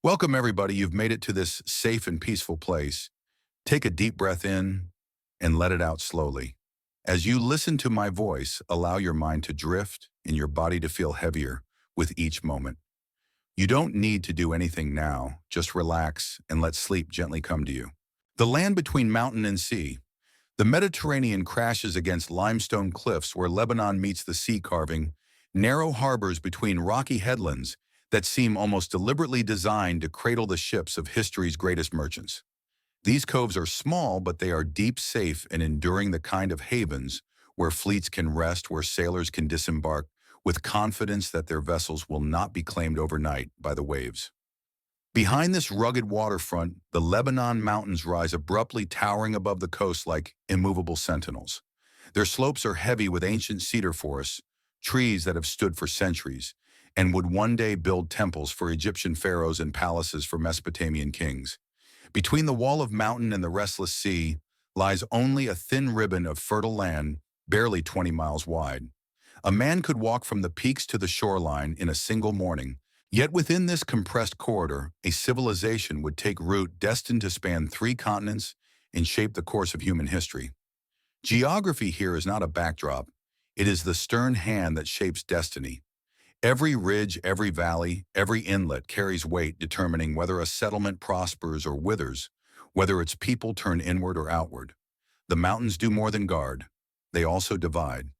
Welcome, everybody. You've made it to this safe and peaceful place. Take a deep breath in and let it out slowly. As you listen to my voice, allow your mind to drift and your body to feel heavier with each moment. You don't need to do anything now. Just relax and let sleep gently come to you. The land between mountain and sea. The Mediterranean crashes against limestone cliffs where Lebanon meets the sea, carving narrow harbors between rocky headlands that seem almost deliberately designed to cradle the ships of history's greatest merchants. These coves are small, but they are deep, safe, and enduring, the kind of havens where fleets can rest, where sailors can disembark with confidence that their vessels will not be claimed overnight by the waves. Behind this rugged waterfront, the Lebanon mountains rise abruptly, towering above the coast like immovable sentinels. Their slopes are heavy with ancient cedar forests, trees that have stood for centuries, and would one day build temples for Egyptian pharaohs and palaces for Mesopotamian kings. Between the wall of mountain and the restless sea lies only a thin ribbon of fertile land, barely 20 miles wide. A man could walk from the peaks to the shoreline in a single morning. Yet within this compressed corridor, a civilization would take root, destined to span 3 continents and shape the course of human history. Geography here is not a backdrop. It is the stern hand that shapes destiny. Every ridge, every valley, every inlet carries weight, determining whether a settlement prospers or withers, whether its people turn inward or outward. The mountains do more than guard. They also divide.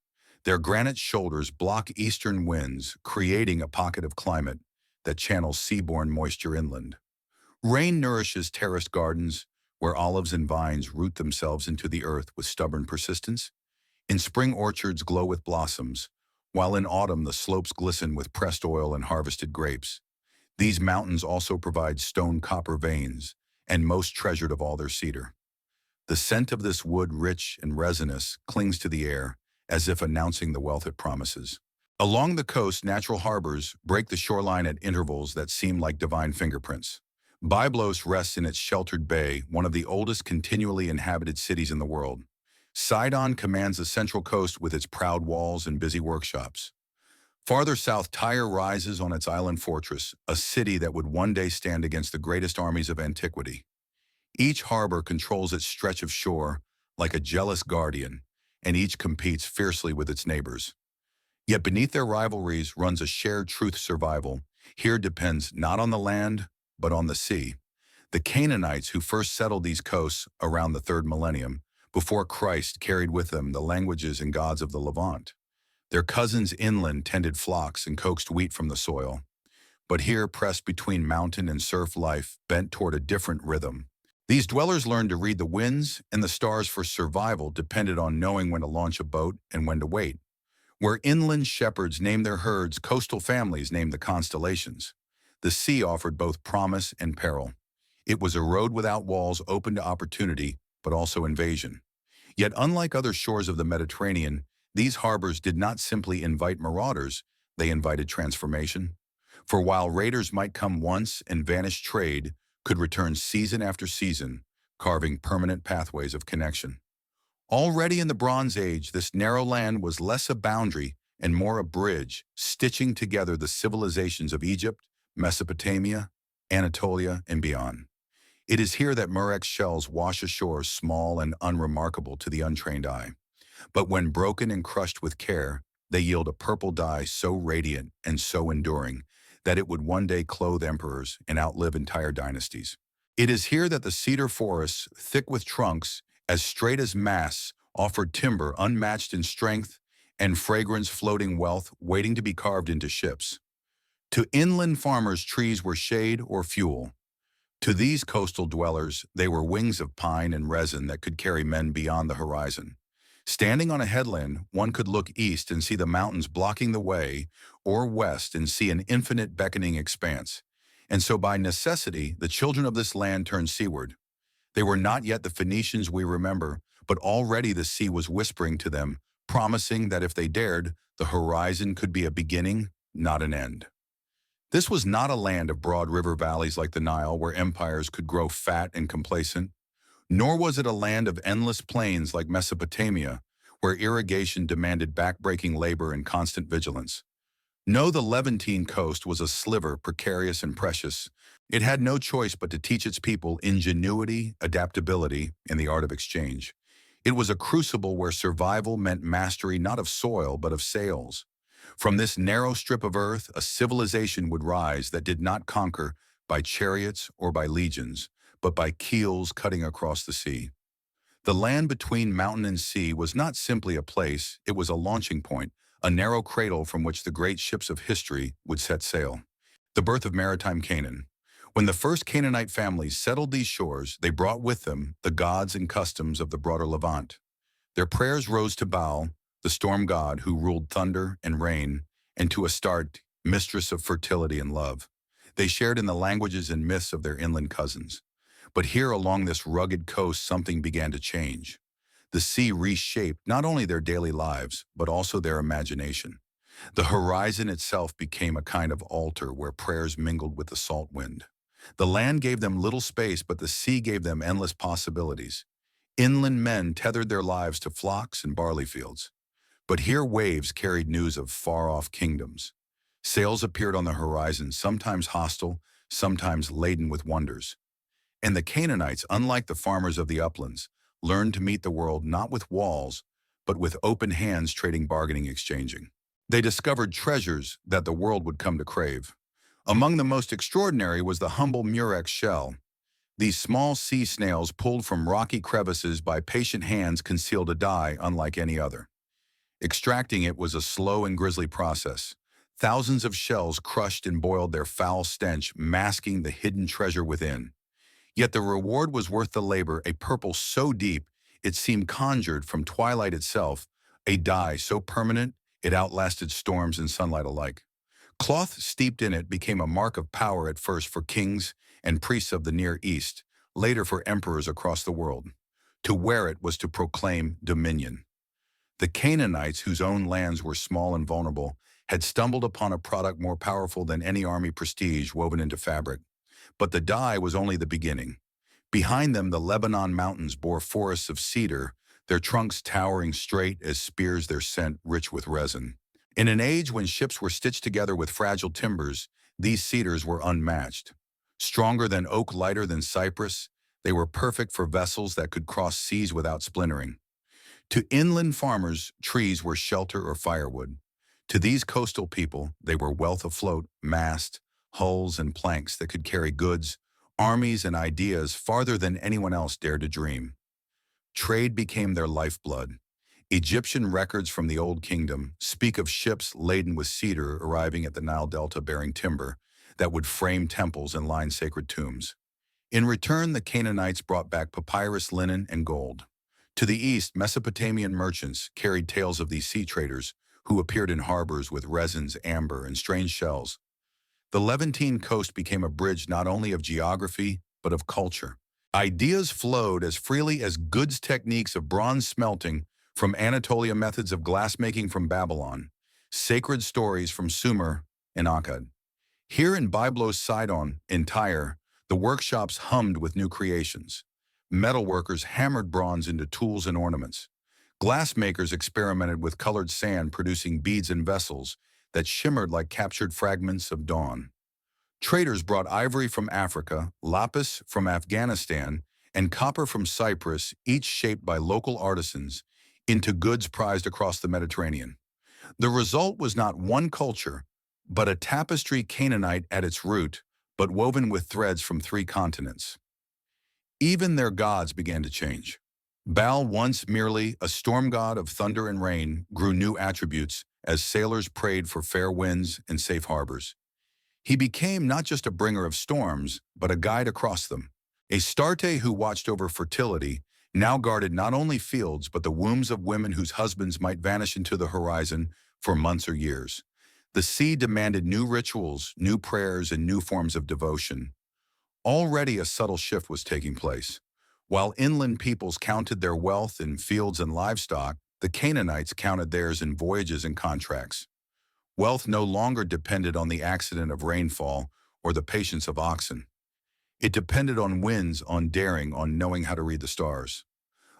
Their granite shoulders block eastern winds, creating a pocket of climate that channels seaborne moisture inland. Rain nourishes terraced gardens, where olives and vines root themselves into the earth with stubborn persistence. In spring, orchards glow with blossoms, while in autumn the slopes glisten with pressed oil and harvested grapes. These mountains also provide stone copper veins, and most treasured of all, their cedar. The scent of this wood, rich and resinous, clings to the air, as if announcing the wealth it promises. Along the coast, natural harbors break the shoreline at intervals that seem like divine fingerprints. Byblos rests in its sheltered bay, one of the oldest continually inhabited cities in the world. Sidon commands the central coast with its proud walls and busy workshops. Farther south, Tyre rises on its island fortress, a city that would one day stand against the greatest armies of antiquity. Each harbor controls its stretch of shore like a jealous guardian, and each competes fiercely with its neighbors. Yet beneath their rivalries runs a shared truth: survival here depends not on the land, but on the sea. The Canaanites, who first settled these coasts around the 3rd millennium, before Christ, carried with them the languages and gods of the Levant. Their cousins inland tended flocks and coaxed wheat from the soil. But here, pressed between mountain and surf, life bent toward a different rhythm. These dwellers learned to read the winds and the stars, for survival depended on knowing when to launch a boat and when to wait. Where inland shepherds named their herds, coastal families named the constellations. The sea offered both promise and peril. It was a road without walls, open to opportunity, but also invasion. Yet unlike other shores of the Mediterranean, these harbors did not simply invite marauders, they invited transformation. For while raiders might come once and vanish, trade could return season after season, carving permanent pathways of connection. Already in the Bronze Age, this narrow land was less a boundary and more a bridge, stitching together the civilizations of Egypt, Mesopotamia, Anatolia, and beyond. It is here that murex shells wash ashore, small and unremarkable to the untrained eye. But when broken and crushed with care, they yield a purple dye so radiant and so enduring that it would one day clothe emperors and outlive entire dynasties. It is here that the cedar forests, thick with trunks as straight as masts, offered timber unmatched in strength and fragrance, floating wealth waiting to be carved into ships. To inland farmers, trees were shade or fuel. To these coastal dwellers, they were wings of pine and resin that could carry men beyond the horizon. Standing on a headland, one could look east and see the mountains blocking the way, or west and see an infinite beckoning expanse. And so by necessity, the children of this land turned seaward. They were not yet the Phoenicians we remember, but already the sea was whispering to them, promising that if they dared, the horizon could be a beginning, not an end. This was not a land of broad river valleys like the Nile, where empires could grow fat and complacent. Nor was it a land of endless plains like Mesopotamia, where irrigation demanded backbreaking labor and constant vigilance. No, the Levantine coast was a sliver, precarious and precious, It had no choice but to teach its people ingenuity, adaptability, and the art of exchange. It was a crucible where survival meant mastery not of soil but of sails. From this narrow strip of earth, a civilization would rise that did not conquer by chariots or by legions, but by keels cutting across the sea. The land between mountain and sea was not simply a place, it was a launching point, a narrow cradle from which the great ships of history would set sail. The birth of maritime Canaan. When the first Canaanite families settled these shores, they brought with them the gods and customs of the broader Levant. Their prayers rose to Baal, the storm god who ruled thunder and rain, and to Astarte, mistress of fertility and love. They shared in the languages and myths of their inland cousins. But here along this rugged coast, something began to change. The sea reshaped not only their daily lives, but also their imagination. The horizon itself became a kind of altar where prayers mingled with the salt wind. The land gave them little space, but the sea gave them endless possibilities. Inland men tethered their lives to flocks and barley fields. But here waves carried news of far-off kingdoms. Sails appeared on the horizon, sometimes hostile, sometimes laden with wonders. And the Canaanites, unlike the farmers of the uplands, learned to meet the world not with walls, but with open hands trading, bargaining, exchanging. They discovered treasures that the world would come to crave. Among the most extraordinary was the humble murex shell. These small sea snails pulled from rocky crevices by patient hands concealed a dye unlike any other. Extracting it was a slow and grisly process. Thousands of shells crushed and boiled their foul stench, masking the hidden treasure within. Yet the reward was worth the labor, a purple so deep it seemed conjured from twilight itself, a dye so permanent it outlasted storms and sunlight alike. Cloth steeped in it became a mark of power at first for kings and priests of the Near East, later for emperors across the world. To wear it was to proclaim dominion. The Canaanites, whose own lands were small and vulnerable, had stumbled upon a product more powerful than any army prestige woven into fabric. But the dye was only the beginning. Behind them, the Lebanon mountains bore forests of cedar, their trunks towering straight as spears, their scent rich with resin. In an age when ships were stitched together with fragile timbers, these cedars were unmatched. Stronger than oak, lighter than cypress, they were perfect for vessels that could cross seas without splintering. To inland farmers, trees were shelter or firewood. To these coastal people, they were wealth afloat, mast, hulls, and planks that could carry goods, armies, and ideas farther than anyone else dared to dream. Trade became their lifeblood. Egyptian records from the Old Kingdom speak of ships laden with cedar arriving at the Nile Delta bearing timber that would frame temples and line sacred tombs. In return, the Canaanites brought back papyrus, linen, and gold. To the east, Mesopotamian merchants carried tales of these sea traders who appeared in harbors with resins, amber, and strange shells. The Levantine coast became a bridge not only of geography, but of culture. Ideas flowed as freely as goods, techniques of bronze smelting from Anatolia, methods of glassmaking from Babylon, sacred stories from Sumer and Akkad. Here in Byblos Sidon, in Tyre, the workshops hummed with new creations. Metalworkers hammered bronze into tools and ornaments. Glassmakers experimented with colored sand, producing beads and vessels that shimmered like captured fragments of dawn. Traders brought ivory from Africa, lapis from Afghanistan, and copper from Cyprus, each shaped by local artisans, into goods prized across the Mediterranean. The result was not one culture, but a tapestry Canaanite at its root, but woven with threads from 3 continents. Even their gods began to change. Baal, once merely a storm god of thunder and rain, grew new attributes as sailors prayed for fair winds and safe harbors. He became not just a bringer of storms, but a guide across them. Astarte, who watched over fertility, now guarded not only fields, but the wombs of women whose husbands might vanish into the horizon for months or years. The sea demanded new rituals, new prayers, and new forms of devotion. Already a subtle shift was taking place. While inland peoples counted their wealth in fields and livestock, the Canaanites counted theirs in voyages and contracts. Wealth no longer depended on the accident of rainfall or the patience of oxen. It depended on winds, on daring, on knowing how to read the stars.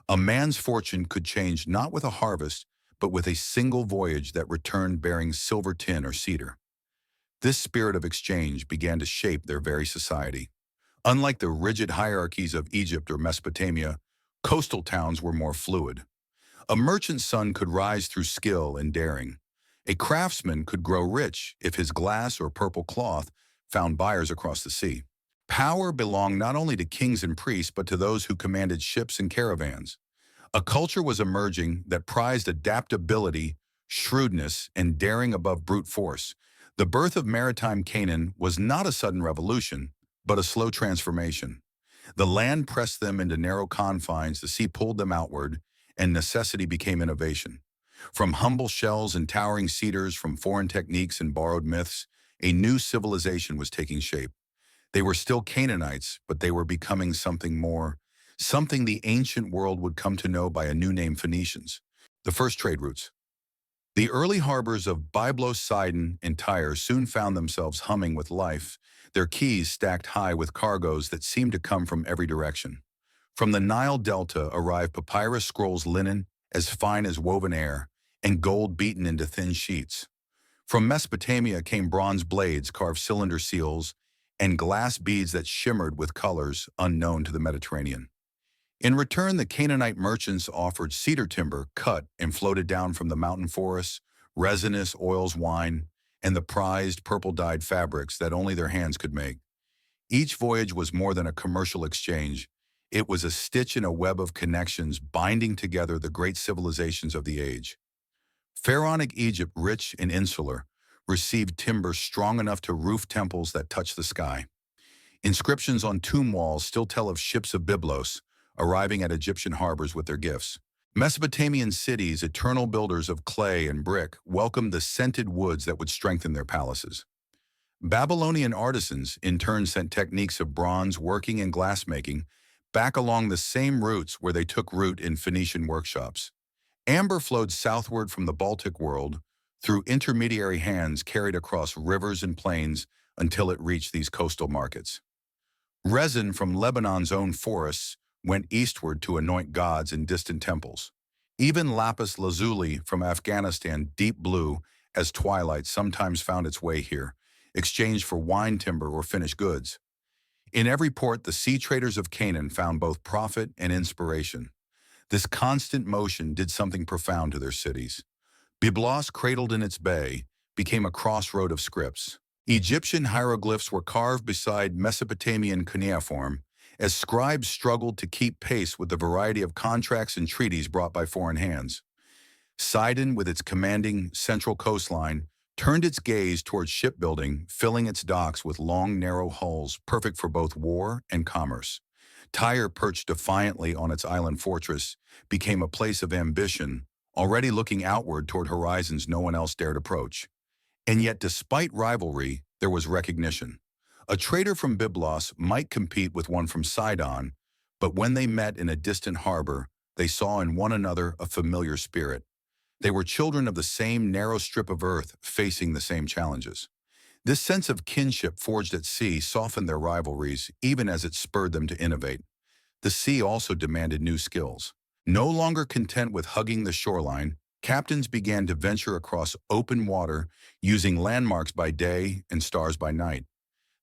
A man's fortune could change not with a harvest, but with a single voyage that returned bearing silver tin or cedar. This spirit of exchange began to shape their very society. Unlike the rigid hierarchies of Egypt or Mesopotamia, coastal towns were more fluid. A merchant's son could rise through skill and daring. A craftsman could grow rich if his glass or purple cloth found buyers across the sea. Power belonged not only to kings and priests, but to those who commanded ships and caravans. A culture was emerging that prized adaptability, shrewdness, and daring above brute force. The birth of maritime Canaan was not a sudden revolution, but a slow transformation. The land pressed them into narrow confines, the sea pulled them outward, and necessity became innovation. From humble shells and towering cedars, from foreign techniques and borrowed myths, a new civilization was taking shape. They were still Canaanites, but they were becoming something more, something the ancient world would come to know by a new name: Phoenicians. The first trade routes. The early harbors of Byblos, Sidon, and Tyre soon found themselves humming with life, their quays stacked high with cargoes that seemed to come from every direction. From the Nile Delta arrived papyrus scrolls, linen as fine as woven air, and gold beaten into thin sheets. From Mesopotamia came bronze blades, carved cylinder seals, and glass beads that shimmered with colors unknown to the Mediterranean. In return, the Canaanite merchants offered cedar timber cut and floated down from the mountain forests, resinous oils, wine, and the prized purple-dyed fabrics that only their hands could make. Each voyage was more than a commercial exchange. It was a stitch in a web of connections binding together the great civilizations of the age. Pharaonic Egypt, rich and insular, received timber strong enough to roof temples that touched the sky. Inscriptions on tomb walls still tell of ships of Byblos arriving at Egyptian harbors with their gifts. Mesopotamian cities, eternal builders of clay and brick, welcomed the scented woods that would strengthen their palaces. Babylonian artisans, in turn, sent techniques of bronze working and glassmaking back along the same routes where they took root in Phoenician workshops. Amber flowed southward from the Baltic world, through intermediary hands carried across rivers and plains until it reached these coastal markets. Resin from Lebanon's own forests went eastward to anoint gods in distant temples. Even lapis lazuli from Afghanistan, deep blue as twilight, sometimes found its way here, exchanged for wine timber or finished goods. In every port, the sea traders of Canaan found both profit and inspiration. This constant motion did something profound to their cities. Byblos, cradled in its bay, became a crossroad of scripts. Egyptian hieroglyphs were carved beside Mesopotamian cuneiform, as scribes struggled to keep pace with the variety of contracts and treaties brought by foreign hands. Sidon, with its commanding central coastline, turned its gaze towards shipbuilding, filling its docks with long, narrow hulls, perfect for both war and commerce. Tyre, perched defiantly on its island fortress, became a place of ambition, already looking outward toward horizons no one else dared approach. And yet, despite rivalry, there was recognition. A trader from Byblos might compete with one from Sidon, but when they met in a distant harbor, they saw in one another a familiar spirit. They were children of the same narrow strip of earth, facing the same challenges. This sense of kinship forged at sea softened their rivalries, even as it spurred them to innovate. The sea also demanded new skills. No longer content with hugging the shoreline, captains began to venture across open water, using landmarks by day and stars by night.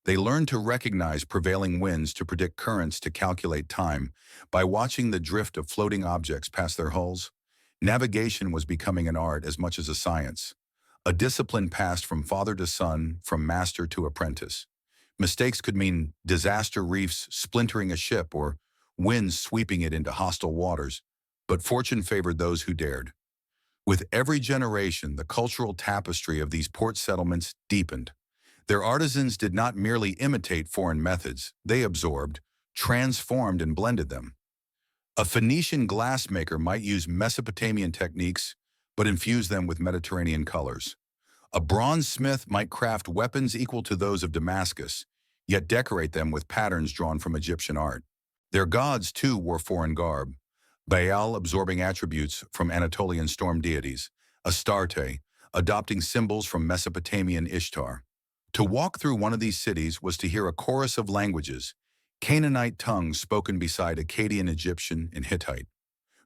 They learned to recognize prevailing winds, to predict currents, to calculate time. By watching the drift of floating objects past their hulls, navigation was becoming an art as much as a science. A discipline passed from father to son, from master to apprentice. Mistakes could mean disaster, reefs splintering a ship, or winds sweeping it into hostile waters, but fortune favored those who dared. With every generation, the cultural tapestry of these port settlements deepened. Their artisans did not merely imitate foreign methods, they absorbed, transformed, and blended them. A Phoenician glassmaker might use Mesopotamian techniques, but infuse them with Mediterranean colors. A bronze smith might craft weapons equal to those of Damascus, yet decorate them with patterns drawn from Egyptian art. Their gods, too, wore foreign garb, Baal absorbing attributes from Anatolian storm deities, Astarte adopting symbols from Mesopotamian Ishtar. To walk through one of these cities was to hear a chorus of languages, Canaanite tongues spoken beside Akkadian, Egyptian, and Hittite.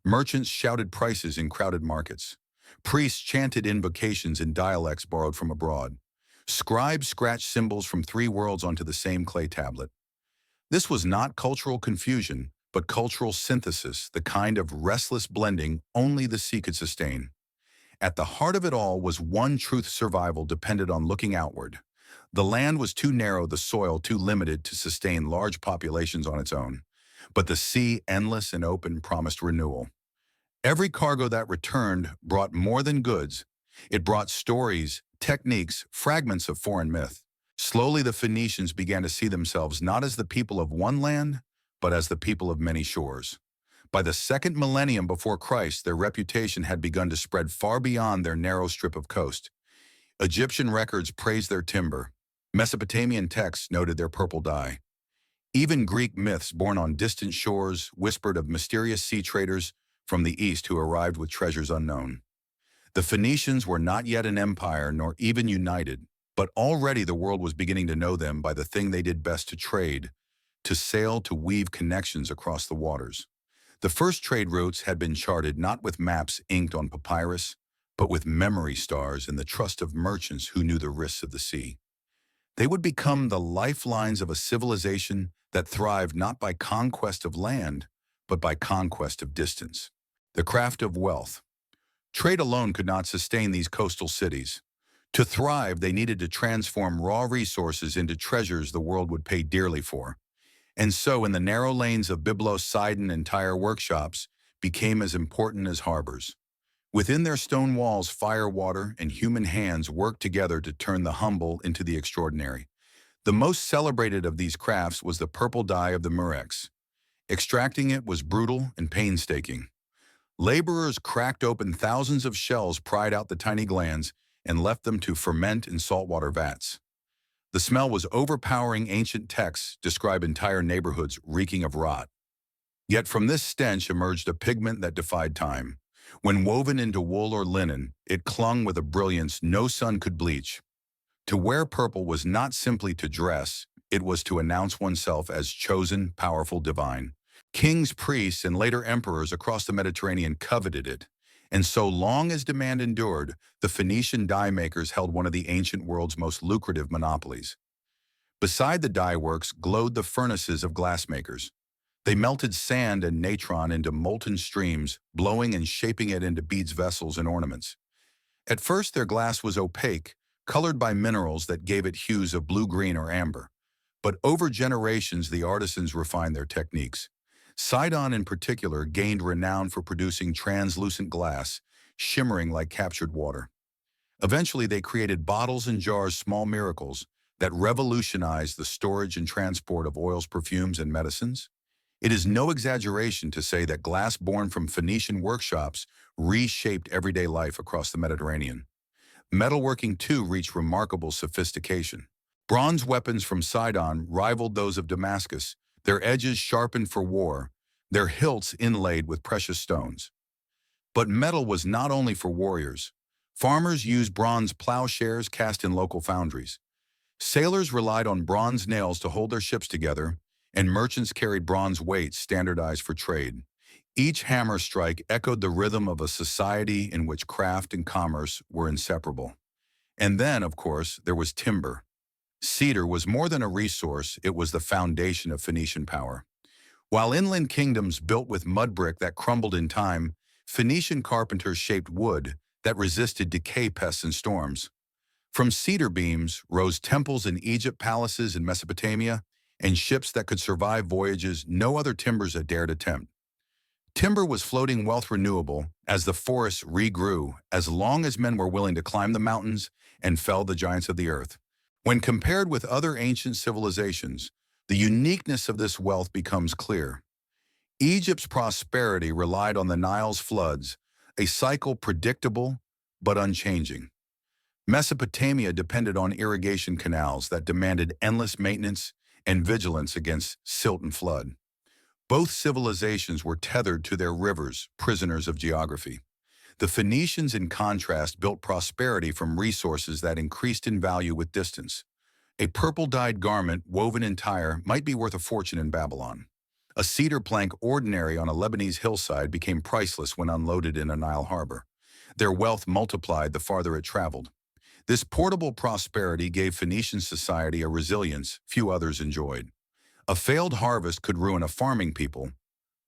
Merchants shouted prices in crowded markets. Priests chanted invocations in dialects borrowed from abroad. Scribes scratched symbols from three worlds onto the same clay tablet. This was not cultural confusion, but cultural synthesis, the kind of restless blending only the sea could sustain. At the heart of it all was one truth: survival depended on looking outward. The land was too narrow, the soil too limited to sustain large populations on its own. But the sea, endless and open, promised renewal. Every cargo that returned brought more than goods. It brought stories, techniques, fragments of foreign myth. Slowly the Phoenicians began to see themselves not as the people of one land, but as the people of many shores. By the second millennium before Christ, their reputation had begun to spread far beyond their narrow strip of coast. Egyptian records praised their timber. Mesopotamian texts noted their purple dye. Even Greek myths born on distant shores whispered of mysterious sea traders from the east who arrived with treasures unknown. The Phoenicians were not yet an empire nor even united, but already the world was beginning to know them by the thing they did best: to trade, to sail, to weave connections across the waters. The first trade routes had been charted not with maps inked on papyrus, but with memory stars and the trust of merchants who knew the risks of the sea. They would become the lifelines of a civilization that thrived not by conquest of land, but by conquest of distance. The craft of wealth. Trade alone could not sustain these coastal cities. To thrive, they needed to transform raw resources into treasures the world would pay dearly for. And so, in the narrow lanes of Byblos, Sidon, and Tyre, workshops became as important as harbors. Within their stone walls, fire, water, and human hands worked together to turn the humble into the extraordinary. The most celebrated of these crafts was the purple dye of the murex. Extracting it was brutal and painstaking. Laborers cracked open thousands of shells, pried out the tiny glands, and left them to ferment in saltwater vats. The smell was overpowering. Ancient texts describe entire neighborhoods reeking of rot. Yet from this stench emerged a pigment that defied time. When woven into wool or linen, it clung with a brilliance no sun could bleach. To wear purple was not simply to dress, it was to announce oneself as chosen, powerful, divine. Kings, priests, and later emperors across the Mediterranean coveted it. And so long as demand endured, the Phoenician dye makers held one of the ancient world's most lucrative monopolies. Beside the dye works glowed the furnaces of glassmakers. They melted sand and natron into molten streams, blowing and shaping it into beads, vessels, and ornaments. At first, their glass was opaque, colored by minerals that gave it hues of blue-green or amber. But over generations, the artisans refined their techniques. Sidon, in particular, gained renown for producing translucent glass, shimmering like captured water. Eventually, they created bottles and jars, small miracles, that revolutionized the storage and transport of oils, perfumes, and medicines. It is no exaggeration to say that glass born from Phoenician workshops reshaped everyday life across the Mediterranean. Metalworking, too, reached remarkable sophistication. Bronze weapons from Sidon rivaled those of Damascus, their edges sharpened for war, their hilts inlaid with precious stones. But metal was not only for warriors. Farmers used bronze plowshares cast in local foundries. Sailors relied on bronze nails to hold their ships together, and merchants carried bronze weights standardized for trade. Each hammer strike echoed the rhythm of a society in which craft and commerce were inseparable. And then, of course, there was timber. Cedar was more than a resource, it was the foundation of Phoenician power. While inland kingdoms built with mud brick that crumbled in time, Phoenician carpenters shaped wood that resisted decay, pests, and storms. From cedar beams rose temples in Egypt, palaces in Mesopotamia, and ships that could survive voyages no other timbers had dared attempt. Timber was floating wealth, renewable as the forests regrew, as long as men were willing to climb the mountains and fell the giants of the earth. When compared with other ancient civilizations, the uniqueness of this wealth becomes clear. Egypt's prosperity relied on the Nile's floods, a cycle predictable but unchanging. Mesopotamia depended on irrigation canals that demanded endless maintenance and vigilance against silt and flood. Both civilizations were tethered to their rivers, prisoners of geography. The Phoenicians, in contrast, built prosperity from resources that increased in value with distance. A purple-dyed garment woven in Tyre might be worth a fortune in Babylon. A cedar plank ordinary on a Lebanese hillside became priceless when unloaded in a Nile harbor. Their wealth multiplied the farther it traveled. This portable prosperity gave Phoenician society a resilience few others enjoyed. A failed harvest could ruin a farming people,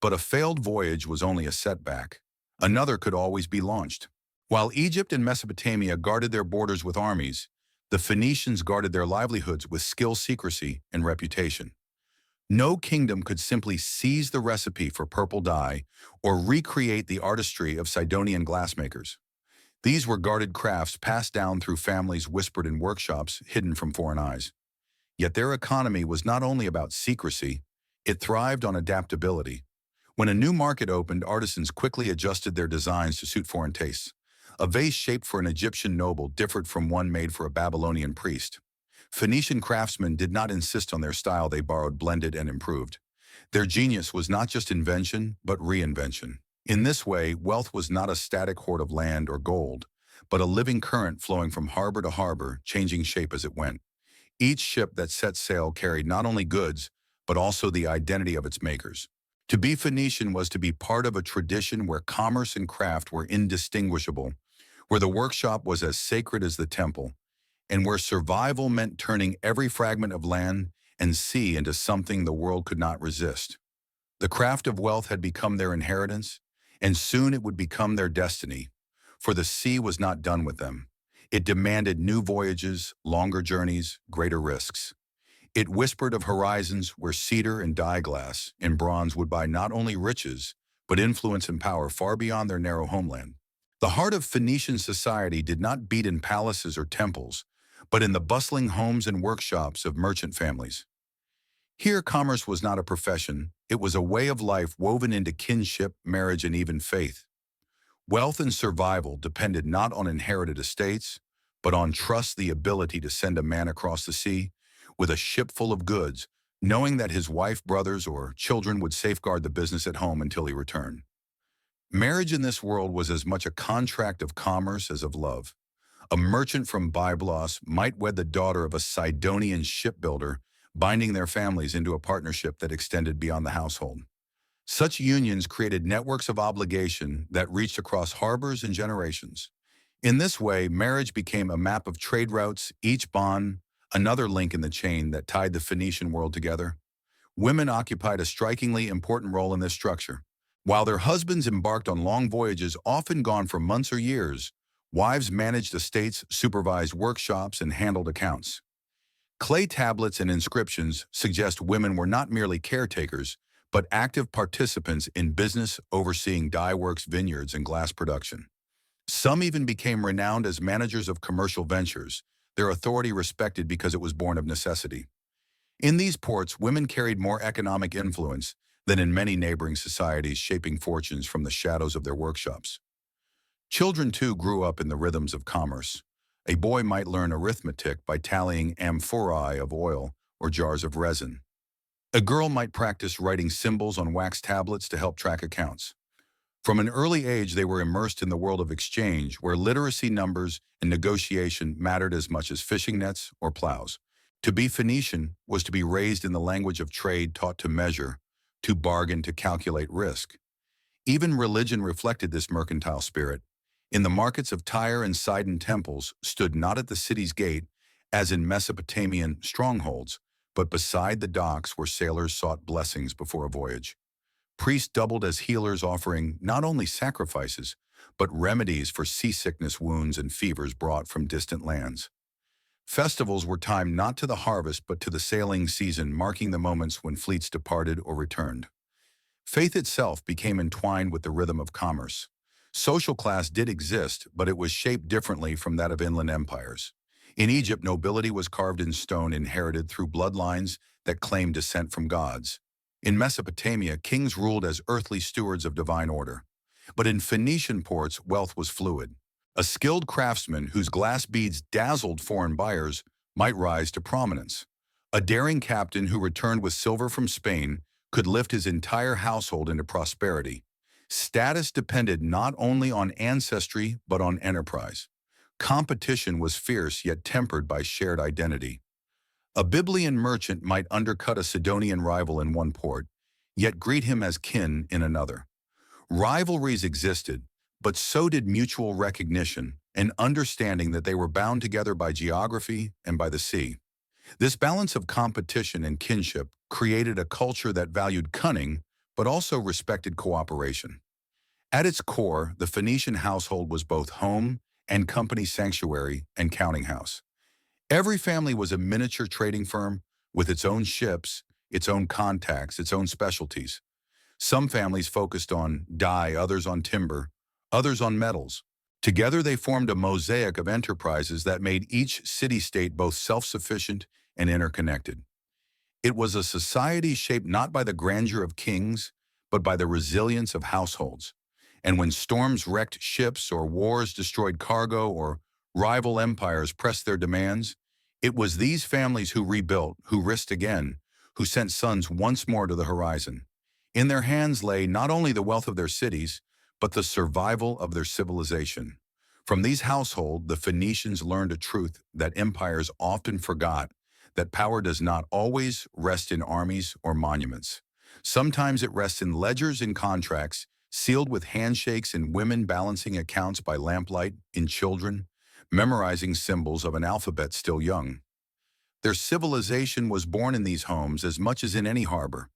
but a failed voyage was only a setback. Another could always be launched. While Egypt and Mesopotamia guarded their borders with armies, the Phoenicians guarded their livelihoods with skill, secrecy, and reputation. No kingdom could simply seize the recipe for purple dye or recreate the artistry of Sidonian glassmakers. These were guarded crafts passed down through families whispered in workshops hidden from foreign eyes. Yet their economy was not only about secrecy, it thrived on adaptability. When a new market opened, artisans quickly adjusted their designs to suit foreign tastes. A vase shaped for an Egyptian noble differed from one made for a Babylonian priest. Phoenician craftsmen did not insist on their style, they borrowed, blended, and improved. Their genius was not just invention, but reinvention. In this way, wealth was not a static hoard of land or gold, but a living current flowing from harbor to harbor, changing shape as it went. Each ship that set sail carried not only goods, but also the identity of its makers. To be Phoenician was to be part of a tradition where commerce and craft were indistinguishable, where the workshop was as sacred as the temple, and where survival meant turning every fragment of land and sea into something the world could not resist. The craft of wealth had become their inheritance, and soon it would become their destiny, for the sea was not done with them. It demanded new voyages, longer journeys, greater risks. It whispered of horizons where cedar and dye glass and bronze would buy not only riches, but influence and power far beyond their narrow homeland. The heart of Phoenician society did not beat in palaces or temples, but in the bustling homes and workshops of merchant families. Here, commerce was not a profession, it was a way of life woven into kinship, marriage, and even faith. Wealth and survival depended not on inherited estates, but on trust, the ability to send a man across the sea with a ship full of goods, knowing that his wife, brothers, or children would safeguard the business at home until he returned. Marriage in this world was as much a contract of commerce as of love. A merchant from Byblos might wed the daughter of a Sidonian shipbuilder, binding their families into a partnership that extended beyond the household. Such unions created networks of obligation that reached across harbors and generations. In this way, marriage became a map of trade routes, each bond another link in the chain that tied the Phoenician world together. Women occupied a strikingly important role in this structure. While their husbands embarked on long voyages, often gone for months or years, wives managed estates, supervised workshops, and handled accounts. Clay tablets and inscriptions suggest women were not merely caretakers, but active participants in business, overseeing dye works, vineyards, and glass production. Some even became renowned as managers of commercial ventures, their authority respected because it was born of necessity. In these ports, women carried more economic influence than in many neighboring societies, shaping fortunes from the shadows of their workshops. Children, too, grew up in the rhythms of commerce. A boy might learn arithmetic by tallying amphorae of oil or jars of resin. A girl might practice writing symbols on wax tablets to help track accounts. From an early age, they were immersed in the world of exchange, where literacy, numbers, and negotiation mattered as much as fishing nets or plows. To be Phoenician was to be raised in the language of trade, taught to measure, to bargain, to calculate risk. Even religion reflected this mercantile spirit. In the markets of Tyre and Sidon, temples stood not at the city's gate, as in Mesopotamian strongholds, but beside the docks where sailors sought blessings before a voyage. Priests doubled as healers, offering not only sacrifices, but remedies for seasickness, wounds, and fevers brought from distant lands. Festivals were timed not to the harvest, but to the sailing season, marking the moments when fleets departed or returned. Faith itself became entwined with the rhythm of commerce. Social class did exist, but it was shaped differently from that of inland empires. In Egypt, nobility was carved in stone, inherited through bloodlines that claimed descent from gods. In Mesopotamia, kings ruled as earthly stewards of divine order. But in Phoenician ports, wealth was fluid. A skilled craftsman whose glass beads dazzled foreign buyers might rise to prominence. A daring captain who returned with silver from Spain could lift his entire household into prosperity. Status depended not only on ancestry, but on enterprise. Competition was fierce, yet tempered by shared identity. A Biblian merchant might undercut a Sidonian rival in one port, yet greet him as kin in another. Rivalries existed, but so did mutual recognition, an understanding that they were bound together by geography and by the sea. This balance of competition and kinship created a culture that valued cunning but also respected cooperation. At its core, the Phoenician household was both home and company sanctuary and counting house. Every family was a miniature trading firm with its own ships, its own contacts, its own specialties. Some families focused on dye, others on timber, others on metals. Together they formed a mosaic of enterprises that made each city-state both self-sufficient and interconnected. It was a society shaped not by the grandeur of kings, but by the resilience of households. And when storms wrecked ships or wars destroyed cargo or rival empires pressed their demands, it was these families who rebuilt, who risked again, who sent sons once more to the horizon. In their hands lay not only the wealth of their cities, but the survival of their civilization. From these households, the Phoenicians learned a truth that empires often forgot, that power does not always rest in armies or monuments. Sometimes it rests in ledgers and contracts, sealed with handshakes and women balancing accounts by lamplight, in children, memorizing symbols of an alphabet still young. Their civilization was born in these homes as much as in any harbor.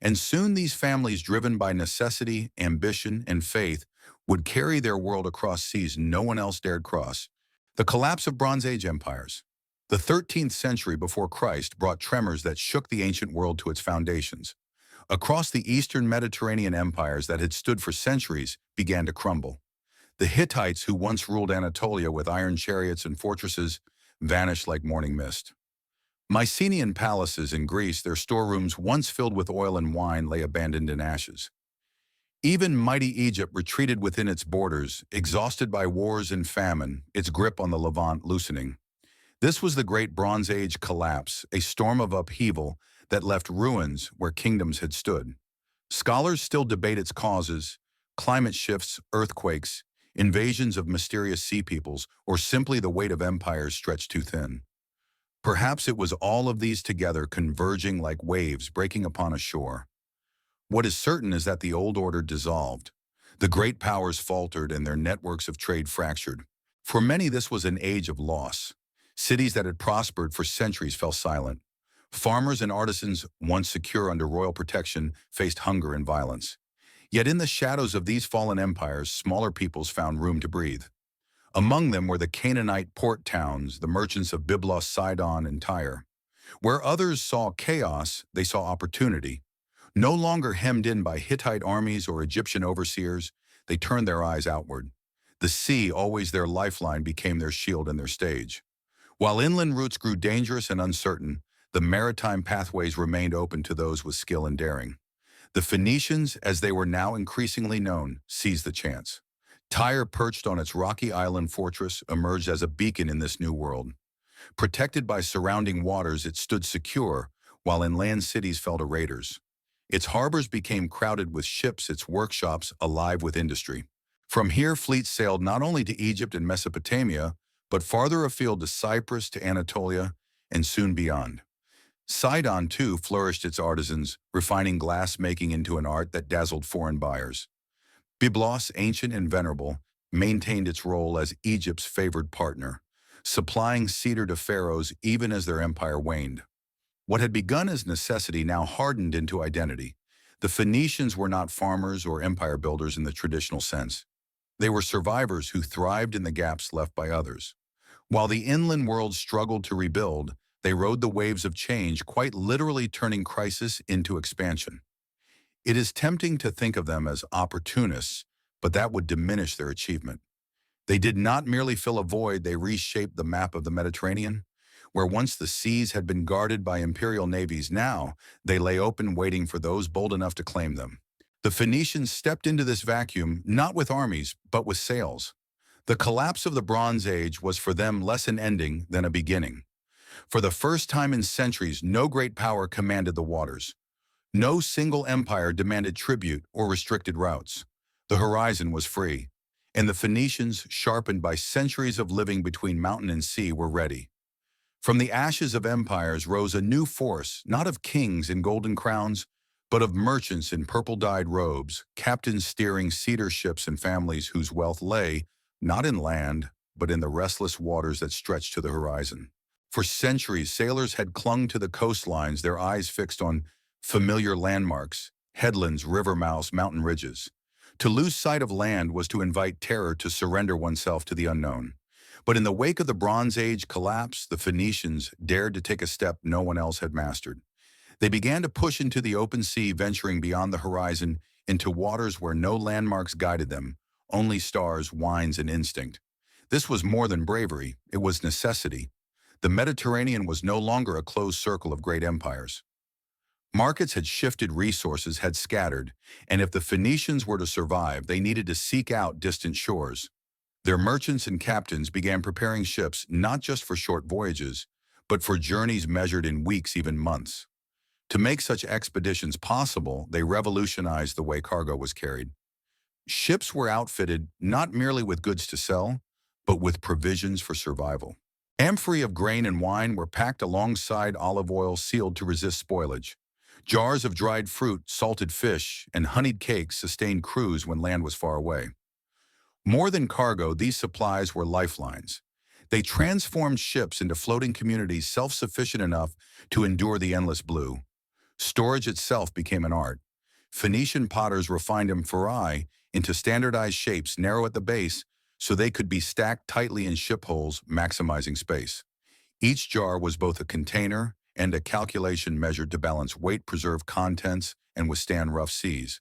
And soon these families, driven by necessity, ambition, and faith, would carry their world across seas no one else dared cross. The collapse of Bronze Age empires. The 13th century before Christ brought tremors that shook the ancient world to its foundations. Across the eastern Mediterranean empires that had stood for centuries began to crumble. The Hittites, who once ruled Anatolia with iron chariots and fortresses, vanished like morning mist. Mycenaean palaces in Greece, their storerooms once filled with oil and wine, lay abandoned in ashes. Even mighty Egypt retreated within its borders, exhausted by wars and famine, its grip on the Levant loosening. This was the Great Bronze Age collapse, a storm of upheaval that left ruins where kingdoms had stood. Scholars still debate its causes: climate shifts, earthquakes, invasions of mysterious sea peoples, or simply the weight of empires stretched too thin. Perhaps it was all of these together converging like waves breaking upon a shore. What is certain is that the old order dissolved. The great powers faltered and their networks of trade fractured. For many, this was an age of loss. Cities that had prospered for centuries fell silent. Farmers and artisans, once secure under royal protection, faced hunger and violence. Yet in the shadows of these fallen empires, smaller peoples found room to breathe. Among them were the Canaanite port towns, the merchants of Byblos, Sidon, and Tyre. Where others saw chaos, they saw opportunity. No longer hemmed in by Hittite armies or Egyptian overseers, they turned their eyes outward. The sea, always their lifeline, became their shield and their stage. While inland routes grew dangerous and uncertain, the maritime pathways remained open to those with skill and daring. The Phoenicians, as they were now increasingly known, seized the chance. Tyre, perched on its rocky island fortress, emerged as a beacon in this new world. Protected by surrounding waters, it stood secure, while inland cities fell to raiders. Its harbors became crowded with ships, its workshops alive with industry. From here, fleets sailed not only to Egypt and Mesopotamia, but farther afield to Cyprus, to Anatolia, and soon beyond. Sidon, too, flourished its artisans, refining glass-making into an art that dazzled foreign buyers. Byblos, ancient and venerable, maintained its role as Egypt's favored partner, supplying cedar to pharaohs even as their empire waned. What had begun as necessity now hardened into identity. The Phoenicians were not farmers or empire builders in the traditional sense. They were survivors who thrived in the gaps left by others. While the inland world struggled to rebuild, they rode the waves of change, quite literally turning crisis into expansion. It is tempting to think of them as opportunists, but that would diminish their achievement. They did not merely fill a void, they reshaped the map of the Mediterranean. Where once the seas had been guarded by imperial navies, now they lay open, waiting for those bold enough to claim them. The Phoenicians stepped into this vacuum, not with armies, but with sails. The collapse of the Bronze Age was for them less an ending than a beginning. For the first time in centuries, no great power commanded the waters. No single empire demanded tribute or restricted routes. The horizon was free, and the Phoenicians, sharpened by centuries of living between mountain and sea, were ready. From the ashes of empires rose a new force, not of kings in golden crowns, but of merchants in purple-dyed robes, captains steering cedar ships, and families whose wealth lay not in land, but in the restless waters that stretched to the horizon. For centuries, sailors had clung to the coastlines, their eyes fixed on familiar landmarks, headlands, river mouths, mountain ridges. To lose sight of land was to invite terror, to surrender oneself to the unknown. But in the wake of the Bronze Age collapse, the Phoenicians dared to take a step no one else had mastered. They began to push into the open sea, venturing beyond the horizon into waters where no landmarks guided them, only stars, winds, and instinct. This was more than bravery, it was necessity. The Mediterranean was no longer a closed circle of great empires. Markets had shifted, resources had scattered, and if the Phoenicians were to survive, they needed to seek out distant shores. Their merchants and captains began preparing ships not just for short voyages, but for journeys measured in weeks, even months. To make such expeditions possible, they revolutionized the way cargo was carried. Ships were outfitted not merely with goods to sell, but with provisions for survival. Amphorae of grain and wine were packed alongside olive oil, sealed to resist spoilage. Jars of dried fruit, salted fish, and honeyed cakes sustained crews when land was far away. More than cargo, these supplies were lifelines. They transformed ships into floating communities self-sufficient enough to endure the endless blue. Storage itself became an art. Phoenician potters refined amphorae into standardized shapes, narrow at the base, so they could be stacked tightly in ship holes, maximizing space. Each jar was both a container and a calculation measured to balance weight, preserve contents, and withstand rough seas.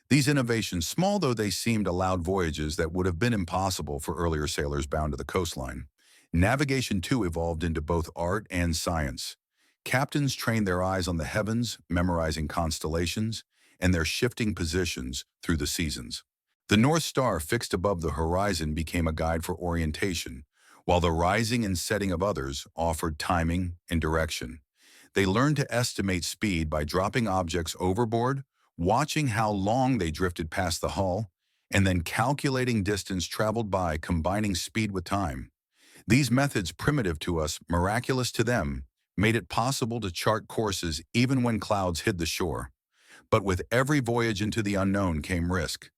These innovations, small though they seemed, allowed voyages that would have been impossible for earlier sailors bound to the coastline. Navigation, too, evolved into both art and science. Captains trained their eyes on the heavens, memorizing constellations, and their shifting positions through the seasons. The North Star fixed above the horizon became a guide for orientation, while the rising and setting of others offered timing and direction. They learned to estimate speed by dropping objects overboard, watching how long they drifted past the hull, and then calculating distance traveled by, combining speed with time. These methods, primitive to us, miraculous to them, made it possible to chart courses even when clouds hid the shore. But with every voyage into the unknown came risk.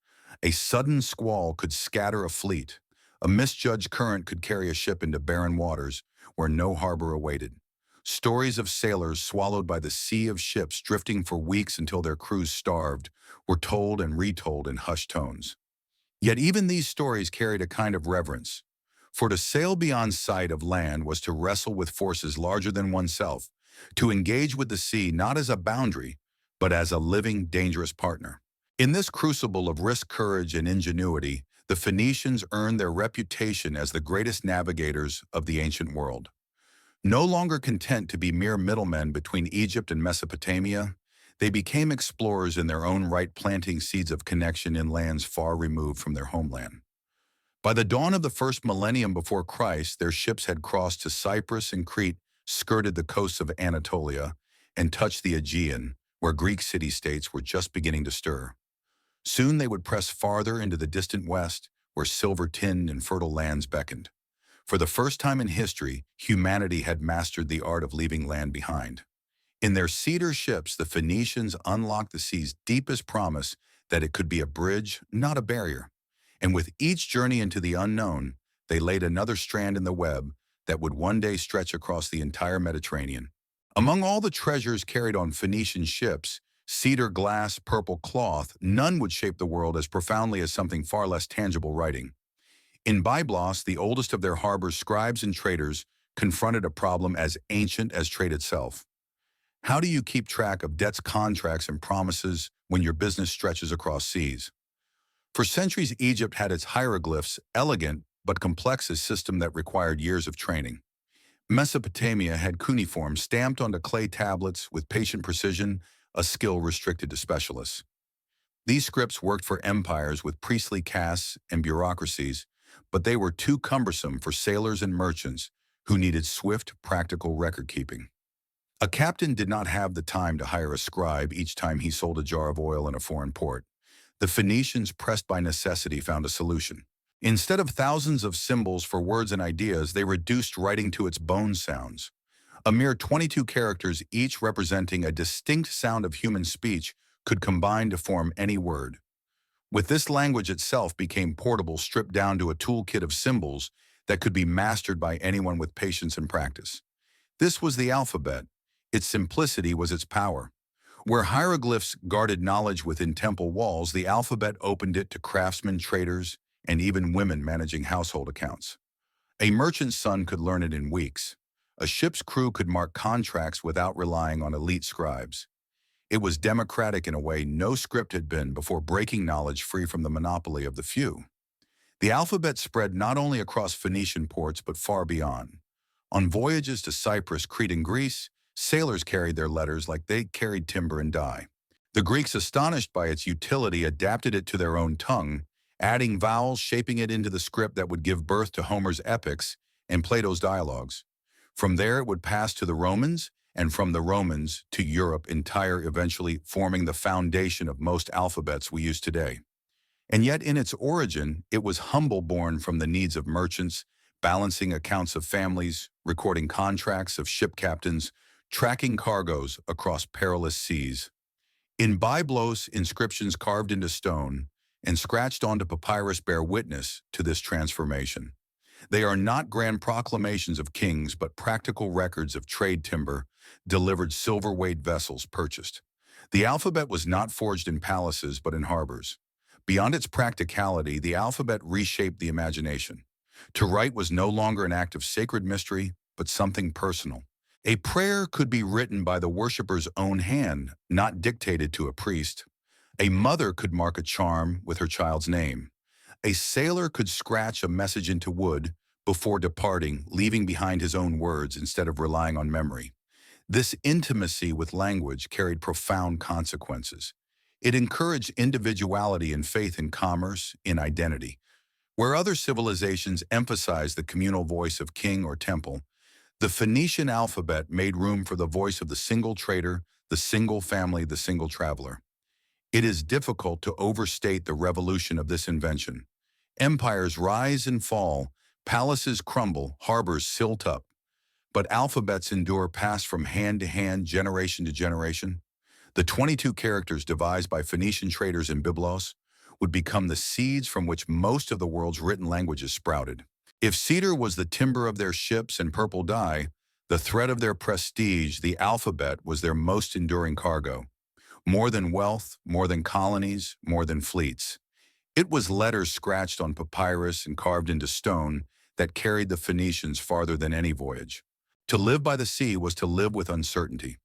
A sudden squall could scatter a fleet. A misjudged current could carry a ship into barren waters where no harbor awaited. Stories of sailors swallowed by the sea of ships, drifting for weeks until their crews starved, were told and retold in hushed tones. Yet even these stories carried a kind of reverence. For to sail beyond sight of land was to wrestle with forces larger than oneself, to engage with the sea not as a boundary, but as a living, dangerous partner. In this crucible of risk, courage, and ingenuity, the Phoenicians earned their reputation as the greatest navigators of the ancient world. No longer content to be mere middlemen between Egypt and Mesopotamia, they became explorers in their own right, planting seeds of connection in lands far removed from their homeland. By the dawn of the first millennium before Christ, their ships had crossed to Cyprus and Crete, skirted the coasts of Anatolia, and touched the Aegean, where Greek city-states were just beginning to stir. Soon they would press farther into the distant west, where silver-tinned and fertile lands beckoned. For the first time in history, humanity had mastered the art of leaving land behind. In their cedar ships, the Phoenicians unlocked the sea's deepest promise that it could be a bridge, not a barrier. And with each journey into the unknown, they laid another strand in the web that would one day stretch across the entire Mediterranean. Among all the treasures carried on Phoenician ships, cedar, glass, purple cloth, none would shape the world as profoundly as something far less tangible: writing. In Byblos, the oldest of their harbors, scribes and traders confronted a problem as ancient as trade itself. How do you keep track of debts, contracts, and promises when your business stretches across seas? For centuries, Egypt had its hieroglyphs, elegant but complex, a system that required years of training. Mesopotamia had cuneiform stamped onto clay tablets with patient precision, a skill restricted to specialists. These scripts worked for empires with priestly castes and bureaucracies, but they were too cumbersome for sailors and merchants who needed swift, practical record-keeping. A captain did not have the time to hire a scribe each time he sold a jar of oil in a foreign port. The Phoenicians, pressed by necessity, found a solution. Instead of thousands of symbols for words and ideas, they reduced writing to its bone sounds. A mere 22 characters, each representing a distinct sound of human speech, could combine to form any word. With this, language itself became portable, stripped down to a toolkit of symbols that could be mastered by anyone with patience and practice. This was the alphabet. Its simplicity was its power. Where hieroglyphs guarded knowledge within temple walls, the alphabet opened it to craftsmen, traders, and even women managing household accounts. A merchant's son could learn it in weeks. A ship's crew could mark contracts without relying on elite scribes. It was democratic in a way no script had been before, breaking knowledge free from the monopoly of the few. The alphabet spread not only across Phoenician ports but far beyond. On voyages to Cyprus, Crete, and Greece, sailors carried their letters like they carried timber and dye. The Greeks, astonished by its utility, adapted it to their own tongue, adding vowels, shaping it into the script that would give birth to Homer's epics and Plato's dialogues. From there it would pass to the Romans, and from the Romans to Europe entire, eventually forming the foundation of most alphabets we use today. And yet in its origin, it was humble, born from the needs of merchants, balancing accounts of families, recording contracts of ship captains, tracking cargoes across perilous seas. In Byblos, inscriptions carved into stone and scratched onto papyrus bear witness to this transformation. They are not grand proclamations of kings, but practical records of trade timber, delivered silver-weight vessels purchased. The alphabet was not forged in palaces, but in harbors. Beyond its practicality, the alphabet reshaped the imagination. To write was no longer an act of sacred mystery, but something personal. A prayer could be written by the worshipper's own hand, not dictated to a priest. A mother could mark a charm with her child's name. A sailor could scratch a message into wood before departing, leaving behind his own words instead of relying on memory. This intimacy with language carried profound consequences. It encouraged individuality and faith in commerce, in identity. Where other civilizations emphasized the communal voice of king or temple, the Phoenician alphabet made room for the voice of the single trader, the single family, the single traveler. It is difficult to overstate the revolution of this invention. Empires rise and fall, palaces crumble, harbors silt up, but alphabets endure, passed from hand to hand, generation to generation. The 22 characters devised by Phoenician traders in Byblos would become the seeds from which most of the world's written languages sprouted. If cedar was the timber of their ships and purple dye, the thread of their prestige, the alphabet was their most enduring cargo. More than wealth, more than colonies, more than fleets. It was letters scratched on papyrus and carved into stone that carried the Phoenicians farther than any voyage. To live by the sea was to live with uncertainty.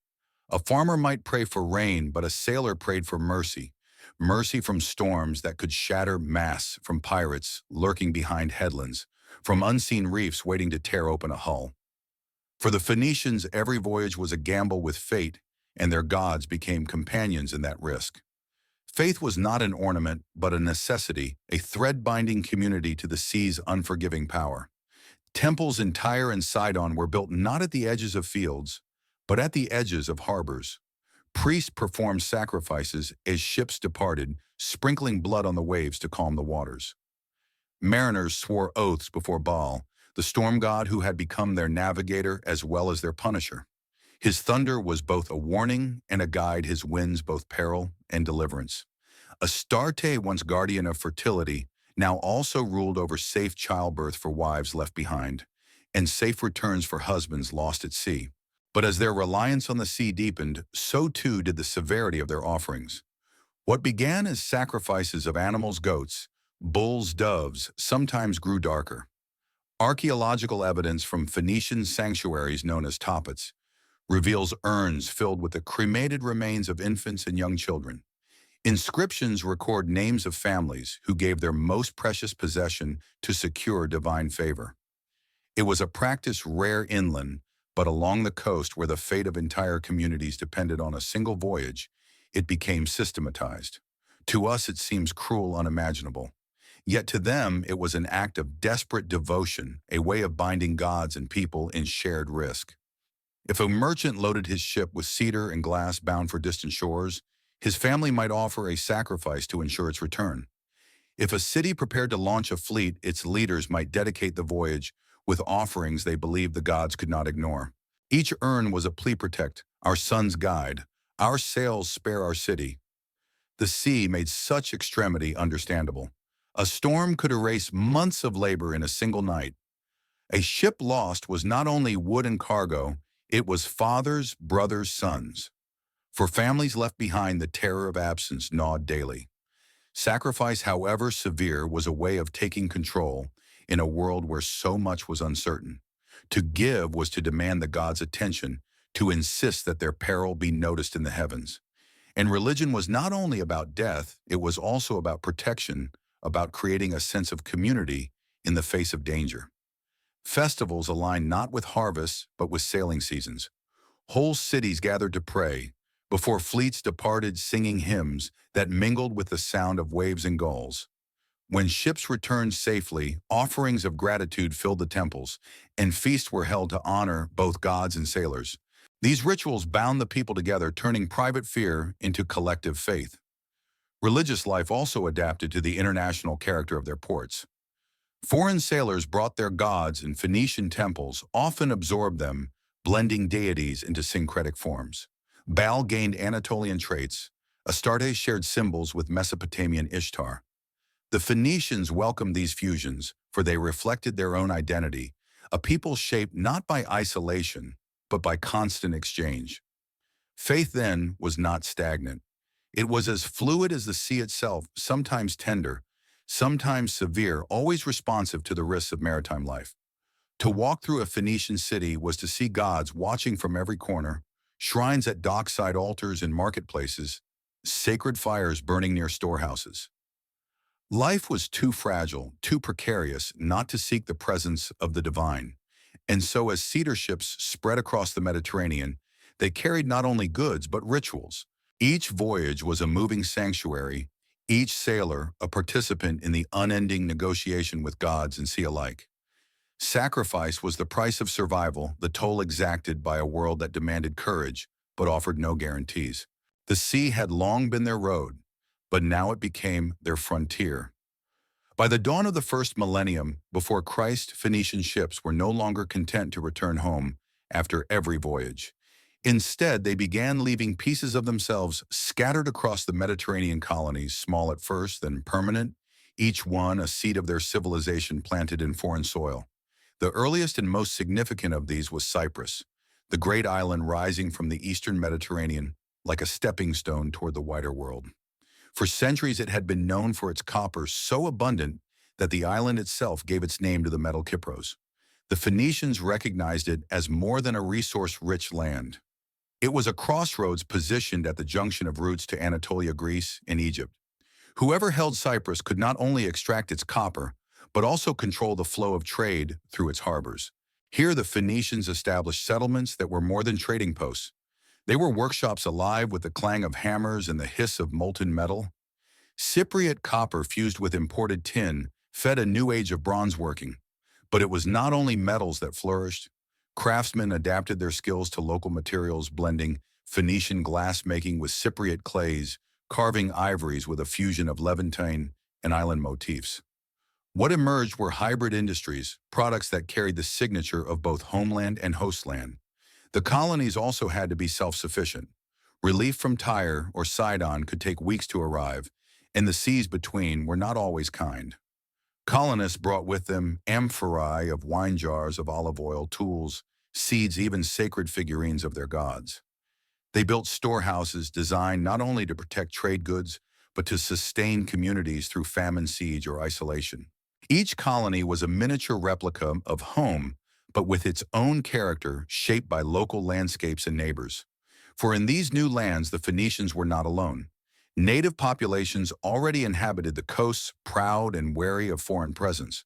A farmer might pray for rain, but a sailor prayed for mercy. Mercy from storms that could shatter masts, from pirates lurking behind headlands, from unseen reefs waiting to tear open a hull. For the Phoenicians, every voyage was a gamble with fate, and their gods became companions in that risk. Faith was not an ornament, but a necessity, a thread-binding community to the sea's unforgiving power. Temples in Tyre and Sidon were built not at the edges of fields, but at the edges of harbors. Priests performed sacrifices as ships departed, sprinkling blood on the waves to calm the waters. Mariners swore oaths before Baal, the storm god who had become their navigator as well as their punisher. His thunder was both a warning and a guide, his winds both peril and deliverance. Astarte, once guardian of fertility, now also ruled over safe childbirth for wives left behind, and safe returns for husbands lost at sea. But as their reliance on the sea deepened, so too did the severity of their offerings. What began as sacrifices of animals, goats, bulls, doves, sometimes grew darker. Archaeological evidence from Phoenician sanctuaries known as tappets reveals urns filled with the cremated remains of infants and young children. Inscriptions record names of families who gave their most precious possession to secure divine favor. It was a practice rare inland, but along the coast where the fate of entire communities depended on a single voyage, it became systematized. To us it seems cruel, unimaginable. Yet to them it was an act of desperate devotion, a way of binding gods and people in shared risk. If a merchant loaded his ship with cedar and glass bound for distant shores, his family might offer a sacrifice to ensure its return. If a city prepared to launch a fleet, its leaders might dedicate the voyage with offerings they believed the gods could not ignore. Each urn was a plea: protect, our son's guide, our sails spare our city. The sea made such extremity understandable. A storm could erase months of labor in a single night. A ship lost was not only wood and cargo, it was fathers, brothers, sons. For families left behind, the terror of absence gnawed daily. Sacrifice, however severe, was a way of taking control in a world where so much was uncertain. To give was to demand the gods' attention, to insist that their peril be noticed in the heavens. And religion was not only about death, it was also about protection, about creating a sense of community in the face of danger. Festivals aligned not with harvests, but with sailing seasons. Whole cities gathered to pray, before fleets departed singing hymns that mingled with the sound of waves and gulls. When ships returned safely, offerings of gratitude filled the temples, and feasts were held to honor both gods and sailors. These rituals bound the people together, turning private fear into collective faith. Religious life also adapted to the international character of their ports. Foreign sailors brought their gods, and Phoenician temples often absorbed them, blending deities into syncretic forms. Baal gained Anatolian traits, Astartes shared symbols with Mesopotamian Ishtar. The Phoenicians welcomed these fusions, for they reflected their own identity, a people shaped not by isolation, but by constant exchange. Faith then was not stagnant. It was as fluid as the sea itself, sometimes tender, sometimes severe, always responsive to the risks of maritime life. To walk through a Phoenician city was to see gods watching from every corner, shrines at dockside altars in marketplaces, sacred fires burning near storehouses. Life was too fragile, too precarious, not to seek the presence of the divine. And so as cedar ships spread across the Mediterranean, they carried not only goods but rituals. Each voyage was a moving sanctuary, each sailor a participant in the unending negotiation with gods and sea alike. Sacrifice was the price of survival, the toll exacted by a world that demanded courage but offered no guarantees. The sea had long been their road, but now it became their frontier. By the dawn of the first millennium before Christ, Phoenician ships were no longer content to return home after every voyage. Instead, they began leaving pieces of themselves scattered across the Mediterranean colonies, small at first, then permanent, each one a seed of their civilization planted in foreign soil. The earliest and most significant of these was Cyprus, the great island rising from the eastern Mediterranean like a stepping stone toward the wider world. For centuries, it had been known for its copper so abundant that the island itself gave its name to the metal Kypros. The Phoenicians recognized it as more than a resource-rich land. It was a crossroads positioned at the junction of routes to Anatolia, Greece, and Egypt. Whoever held Cyprus could not only extract its copper, but also control the flow of trade through its harbors. Here, the Phoenicians established settlements that were more than trading posts. They were workshops alive with the clang of hammers and the hiss of molten metal. Cypriot copper fused with imported tin fed a new age of bronze working. But it was not only metals that flourished. Craftsmen adapted their skills to local materials, blending Phoenician glassmaking with Cypriot clays, carving ivories with a fusion of Levantine and island motifs. What emerged were hybrid industries, products that carried the signature of both homeland and hostland. The colonies also had to be self-sufficient. Relief from Tyre or Sidon could take weeks to arrive, and the seas between were not always kind. Colonists brought with them amphorae of wine jars of olive oil, tools, seeds, even sacred figurines of their gods. They built storehouses designed not only to protect trade goods, but to sustain communities through famine, siege, or isolation. Each colony was a miniature replica of home, but with its own character shaped by local landscapes and neighbors. For in these new lands, the Phoenicians were not alone. Native populations already inhabited the coasts, proud and wary of foreign presence.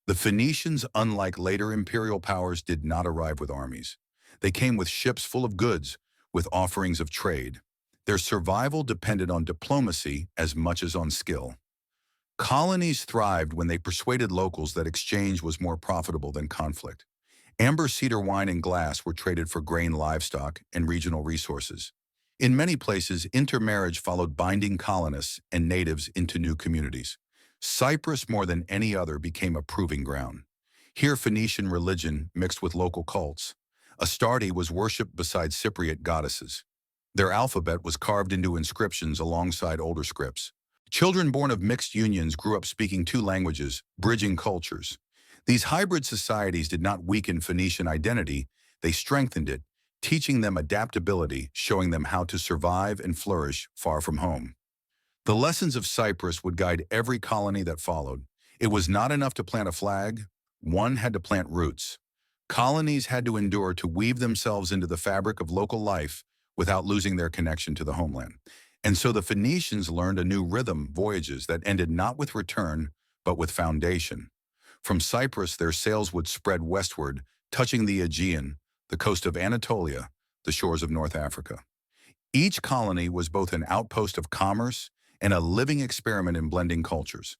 The Phoenicians, unlike later imperial powers, did not arrive with armies. They came with ships full of goods, with offerings of trade. Their survival depended on diplomacy as much as on skill. Colonies thrived when they persuaded locals that exchange was more profitable than conflict. Amber cedar wine and glass were traded for grain, livestock, and regional resources. In many places, intermarriage followed binding colonists and natives into new communities. Cyprus, more than any other, became a proving ground. Here, Phoenician religion mixed with local cults. Astarte was worshipped beside Cypriot goddesses. Their alphabet was carved into inscriptions alongside older scripts. Children born of mixed unions grew up speaking two languages, bridging cultures. These hybrid societies did not weaken Phoenician identity, they strengthened it, teaching them adaptability, showing them how to survive and flourish far from home. The lessons of Cyprus would guide every colony that followed. It was not enough to plant a flag, one had to plant roots. Colonies had to endure to weave themselves into the fabric of local life without losing their connection to the homeland. And so the Phoenicians learned a new rhythm, voyages that ended not with return, but with foundation. From Cyprus, their sails would spread westward, touching the Aegean, the coast of Anatolia, the shores of North Africa. Each colony was both an outpost of commerce and a living experiment in blending cultures.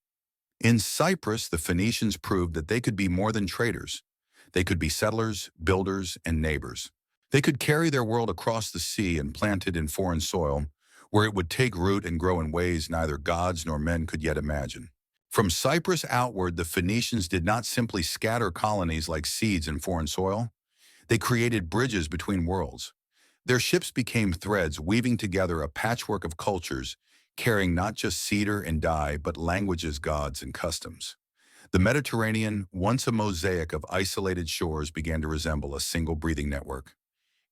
In Cyprus, the Phoenicians proved that they could be more than traders. They could be settlers, builders, and neighbors. They could carry their world across the sea and plant it in foreign soil, where it would take root and grow in ways neither gods nor men could yet imagine. From Cyprus outward, the Phoenicians did not simply scatter colonies like seeds in foreign soil. They created bridges between worlds. Their ships became threads weaving together a patchwork of cultures, carrying not just cedar and dye, but languages, gods, and customs. The Mediterranean, once a mosaic of isolated shores, began to resemble a single breathing network.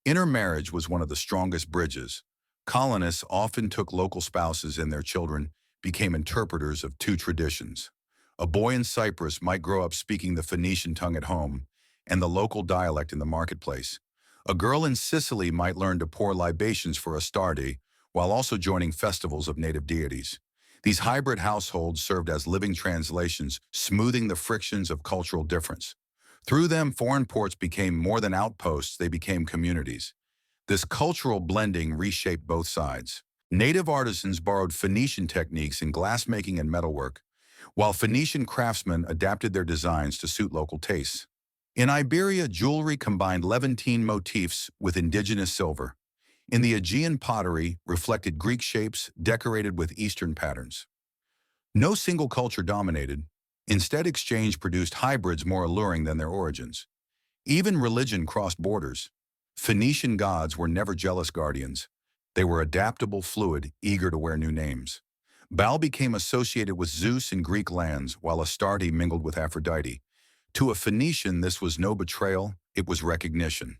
Intermarriage was one of the strongest bridges. Colonists often took local spouses, and their children became interpreters of two traditions. A boy in Cyprus might grow up speaking the Phoenician tongue at home and the local dialect in the marketplace. A girl in Sicily might learn to pour libations for Astarte while also joining festivals of native deities. These hybrid households served as living translations, smoothing the frictions of cultural difference. Through them, foreign ports became more than outposts, they became communities. This cultural blending reshaped both sides. Native artisans borrowed Phoenician techniques in glassmaking and metalwork, while Phoenician craftsmen adapted their designs to suit local tastes. In Iberia, jewelry combined Levantine motifs with indigenous silver. In the Aegean, pottery reflected Greek shapes decorated with Eastern patterns. No single culture dominated. Instead, exchange produced hybrids more alluring than their origins. Even religion crossed borders. Phoenician gods were never jealous guardians. They were adaptable, fluid, eager to wear new names. Baal became associated with Zeus in Greek lands, while Astarte mingled with Aphrodite. To a Phoenician, this was no betrayal, it was recognition.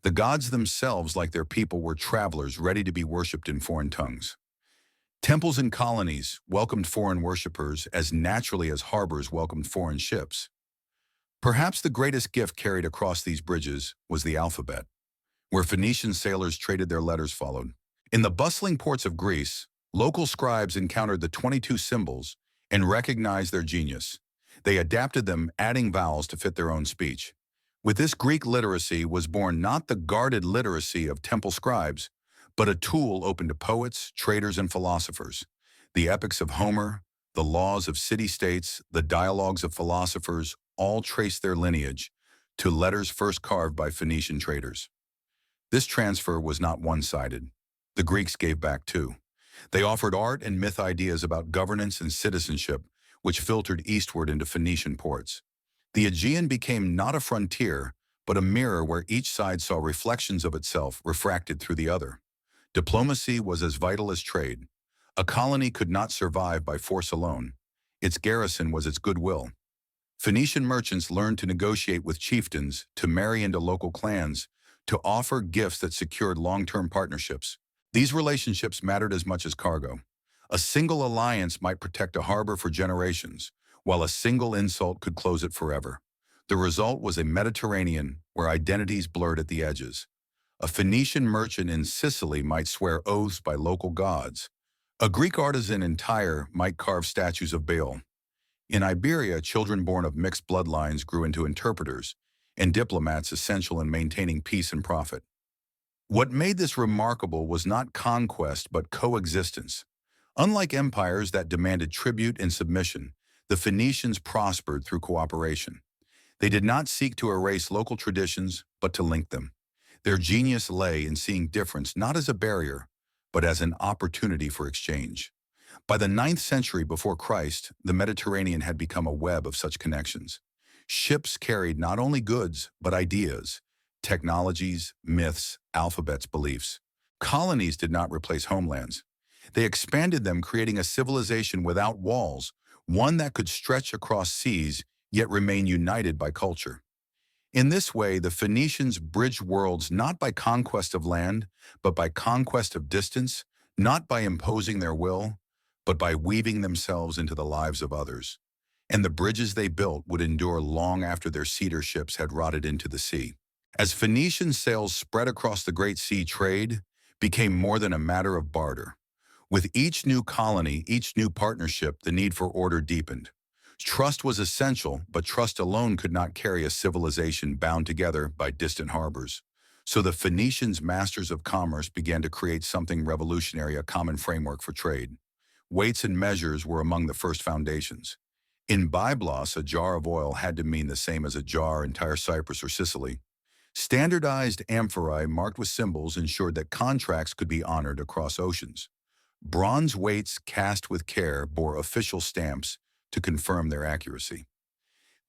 The gods themselves, like their people, were travelers ready to be worshipped in foreign tongues. Temples and colonies welcomed foreign worshippers as naturally as harbors welcomed foreign ships. Perhaps the greatest gift carried across these bridges was the alphabet. Where Phoenician sailors traded, their letters followed. In the bustling ports of Greece, local scribes encountered the 22 symbols and recognized their genius. They adapted them, adding vowels to fit their own speech. With this, Greek literacy was born not the guarded literacy of temple scribes, but a tool open to poets, traders, and philosophers. The epics of Homer, the laws of city-states, the dialogues of philosophers all trace their lineage to letters first carved by Phoenician traders. This transfer was not one-sided. The Greeks gave back too. They offered art and myth ideas about governance and citizenship, which filtered eastward into Phoenician ports. The Aegean became not a frontier, but a mirror where each side saw reflections of itself refracted through the other. Diplomacy was as vital as trade. A colony could not survive by force alone. Its garrison was its goodwill. Phoenician merchants learned to negotiate with chieftains, to marry into local clans, to offer gifts that secured long-term partnerships. These relationships mattered as much as cargo. A single alliance might protect a harbor for generations, while a single insult could close it forever. The result was a Mediterranean where identities blurred at the edges. A Phoenician merchant in Sicily might swear oaths by local gods. A Greek artisan in Tyre might carve statues of Baal. In Iberia, children born of mixed bloodlines grew into interpreters, and diplomats essential in maintaining peace and profit. What made this remarkable was not conquest but coexistence. Unlike empires that demanded tribute and submission, the Phoenicians prospered through cooperation. They did not seek to erase local traditions, but to link them. Their genius lay in seeing difference not as a barrier, but as an opportunity for exchange. By the 9th century before Christ, the Mediterranean had become a web of such connections. Ships carried not only goods, but ideas, technologies, myths, alphabets, beliefs. Colonies did not replace homelands. They expanded them, creating a civilization without walls, one that could stretch across seas, yet remain united by culture. In this way, the Phoenicians bridged worlds not by conquest of land, but by conquest of distance, not by imposing their will, but by weaving themselves into the lives of others. And the bridges they built would endure long after their cedar ships had rotted into the sea. As Phoenician sails spread across the Great Sea, trade became more than a matter of barter. With each new colony, each new partnership, the need for order deepened. Trust was essential, but trust alone could not carry a civilization bound together by distant harbors. So the Phoenicians, masters of commerce, began to create something revolutionary, a common framework for trade. Weights and measures were among the first foundations. In Byblos, a jar of oil had to mean the same as a jar in Tyre, Cyprus, or Sicily. Standardized amphorae marked with symbols ensured that contracts could be honored across oceans. Bronze weights cast with care bore official stamps to confirm their accuracy.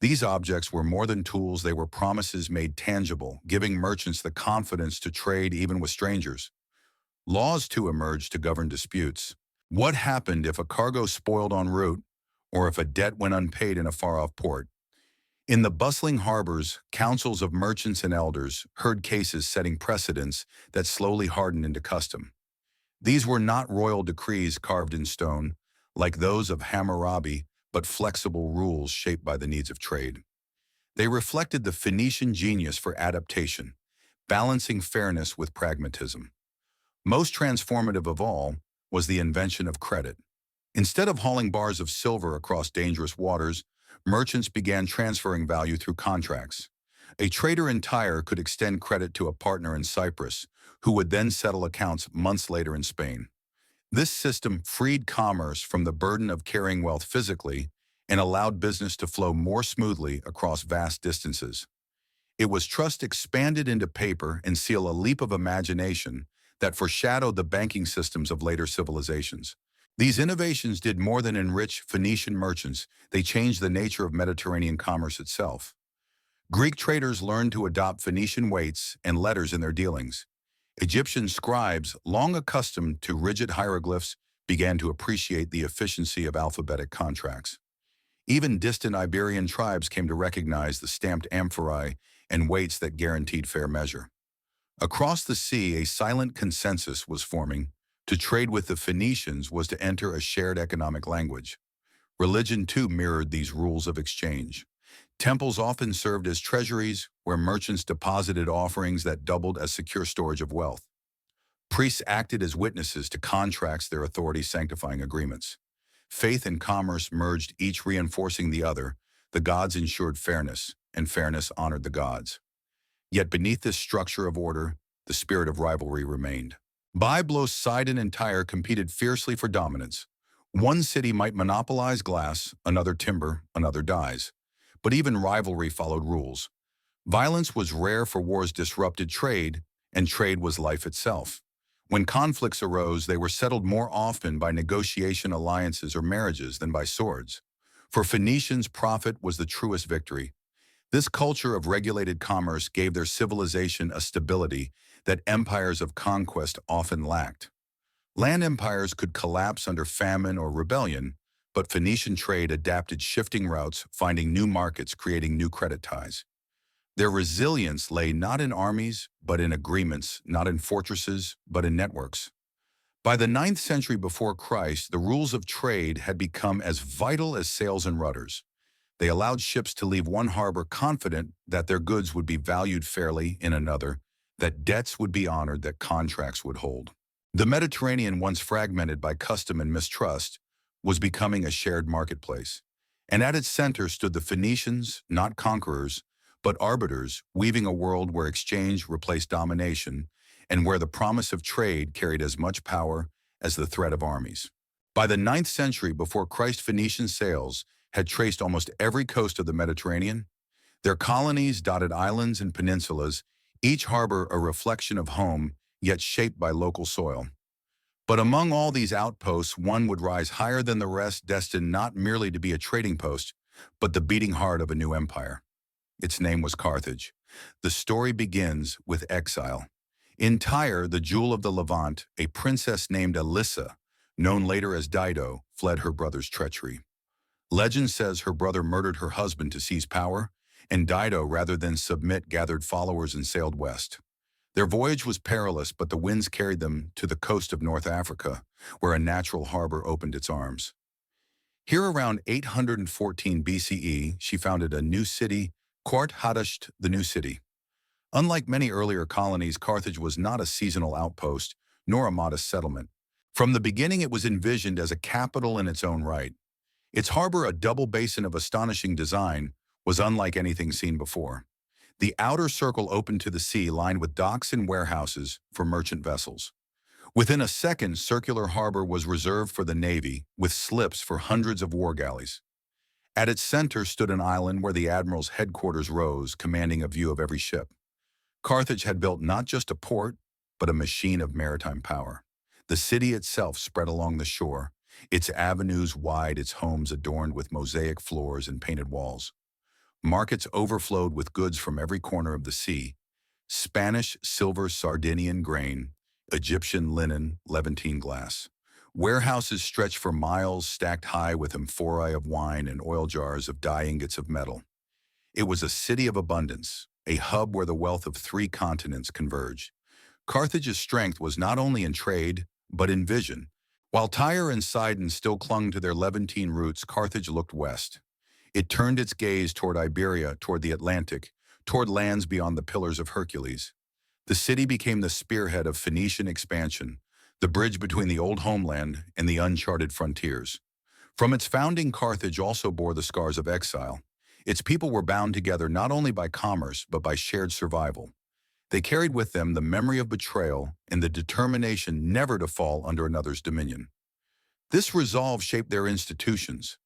These objects were more than tools, they were promises made tangible, giving merchants the confidence to trade even with strangers. Laws too emerged to govern disputes. What happened if a cargo spoiled en route, or if a debt went unpaid in a far-off port? In the bustling harbors, councils of merchants and elders heard cases setting precedents that slowly hardened into custom. These were not royal decrees carved in stone, like those of Hammurabi, but flexible rules shaped by the needs of trade. They reflected the Phoenician genius for adaptation, balancing fairness with pragmatism. Most transformative of all was the invention of credit. Instead of hauling bars of silver across dangerous waters, merchants began transferring value through contracts. A trader in Tyre could extend credit to a partner in Cyprus, who would then settle accounts months later in Spain. This system freed commerce from the burden of carrying wealth physically and allowed business to flow more smoothly across vast distances. It was trust expanded into paper and seal, a leap of imagination that foreshadowed the banking systems of later civilizations. These innovations did more than enrich Phoenician merchants, they changed the nature of Mediterranean commerce itself. Greek traders learned to adopt Phoenician weights and letters in their dealings. Egyptian scribes, long accustomed to rigid hieroglyphs, began to appreciate the efficiency of alphabetic contracts. Even distant Iberian tribes came to recognize the stamped amphorae and weights that guaranteed fair measure. Across the sea, a silent consensus was forming. To trade with the Phoenicians was to enter a shared economic language. Religion, too, mirrored these rules of exchange. Temples often served as treasuries, where merchants deposited offerings that doubled as secure storage of wealth. Priests acted as witnesses to contracts, their authority sanctifying agreements. Faith and commerce merged, each reinforcing the other. The gods ensured fairness, and fairness honored the gods. Yet beneath this structure of order, the spirit of rivalry remained. Byblos, Sidon, and Tyre competed fiercely for dominance. One city might monopolize glass, another timber, another dyes. But even rivalry followed rules. Violence was rare, for wars disrupted trade, and trade was life itself. When conflicts arose, they were settled more often by negotiation, alliances, or marriages than by swords. For Phoenicians, profit was the truest victory. This culture of regulated commerce gave their civilization a stability that empires of conquest often lacked. Land empires could collapse under famine or rebellion, but Phoenician trade adapted shifting routes, finding new markets, creating new credit ties. Their resilience lay not in armies, but in agreements, not in fortresses, but in networks. By the 9th century before Christ, the rules of trade had become as vital as sails and rudders. They allowed ships to leave one harbor confident that their goods would be valued fairly in another, that debts would be honored, that contracts would hold. The Mediterranean, once fragmented by custom and mistrust, was becoming a shared marketplace. And at its center stood the Phoenicians, not conquerors, but arbiters, weaving a world where exchange replaced domination and where the promise of trade carried as much power as the threat of armies. By the 9th century before Christ, Phoenician sails had traced almost every coast of the Mediterranean. Their colonies dotted islands and peninsulas, each harbor a reflection of home, yet shaped by local soil. But among all these outposts, one would rise higher than the rest, destined not merely to be a trading post, but the beating heart of a new empire. Its name was Carthage. The story begins with exile. In Tyre, the jewel of the Levant, a princess named Alyssa, known later as Dido, fled her brother's treachery. Legend says her brother murdered her husband to seize power, and Dido, rather than submit, gathered followers and sailed west. Their voyage was perilous, but the winds carried them to the coast of North Africa, where a natural harbor opened its arms. Here around 814 BCE, she founded a new city, Qart Hadasht, the new city. Unlike many earlier colonies, Carthage was not a seasonal outpost, nor a modest settlement. From the beginning, it was envisioned as a capital in its own right. Its harbor, a double basin of astonishing design, was unlike anything seen before. The outer circle opened to the sea, lined with docks and warehouses for merchant vessels. Within a second, circular harbor was reserved for the navy, with slips for hundreds of war galleys. At its center stood an island where the admiral's headquarters rose, commanding a view of every ship. Carthage had built not just a port, but a machine of maritime power. The city itself spread along the shore, its avenues wide, its homes adorned with mosaic floors and painted walls. Markets overflowed with goods from every corner of the sea: Spanish silver, Sardinian grain, Egyptian linen, Levantine glass. Warehouses stretched for miles, stacked high with amphorae of wine and oil jars of die ingots of metal. It was a city of abundance, a hub where the wealth of three continents converged. Carthage's strength was not only in trade, but in vision. While Tyre and Sidon still clung to their Levantine roots, Carthage looked west. It turned its gaze toward Iberia, toward the Atlantic, toward lands beyond the Pillars of Hercules. The city became the spearhead of Phoenician expansion, the bridge between the old homeland and the uncharted frontiers. From its founding, Carthage also bore the scars of exile. Its people were bound together not only by commerce, but by shared survival. They carried with them the memory of betrayal and the determination never to fall under another's dominion. This resolve shaped their institutions.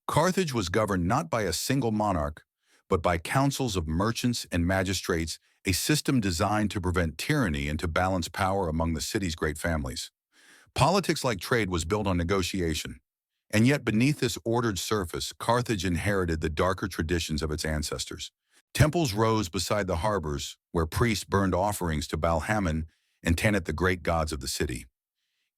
Carthage was governed not by a single monarch, but by councils of merchants and magistrates, a system designed to prevent tyranny and to balance power among the city's great families. Politics, like trade, was built on negotiation. And yet beneath this ordered surface, Carthage inherited the darker traditions of its ancestors. Temples rose beside the harbors, where priests burned offerings to Baal-Hamon and Tanit, the great gods of the city.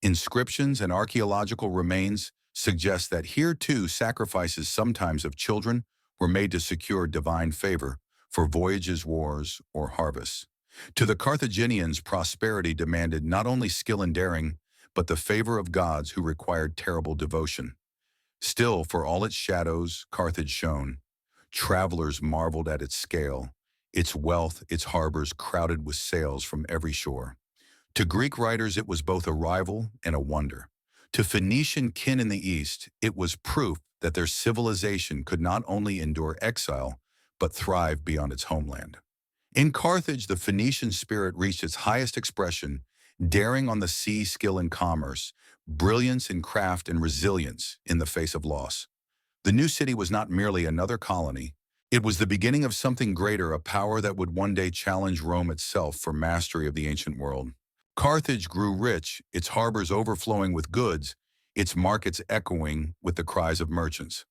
Inscriptions and archaeological remains suggest that here too sacrifices, sometimes of children, were made to secure divine favor for voyages, wars, or harvests. To the Carthaginians, prosperity demanded not only skill and daring, but the favor of gods who required terrible devotion. Still, for all its shadows, Carthage shone. Travelers marveled at its scale, its wealth, its harbors crowded with sails from every shore. To Greek writers, it was both a rival and a wonder. To Phoenician kin in the east, it was proof that their civilization could not only endure exile, but thrive beyond its homeland. In Carthage, the Phoenician spirit reached its highest expression, daring on the sea, skill in commerce, brilliance in craft, and resilience in the face of loss. The new city was not merely another colony. It was the beginning of something greater, a power that would one day challenge Rome itself for mastery of the ancient world. Carthage grew rich, its harbors overflowing with goods, its markets echoing with the cries of merchants.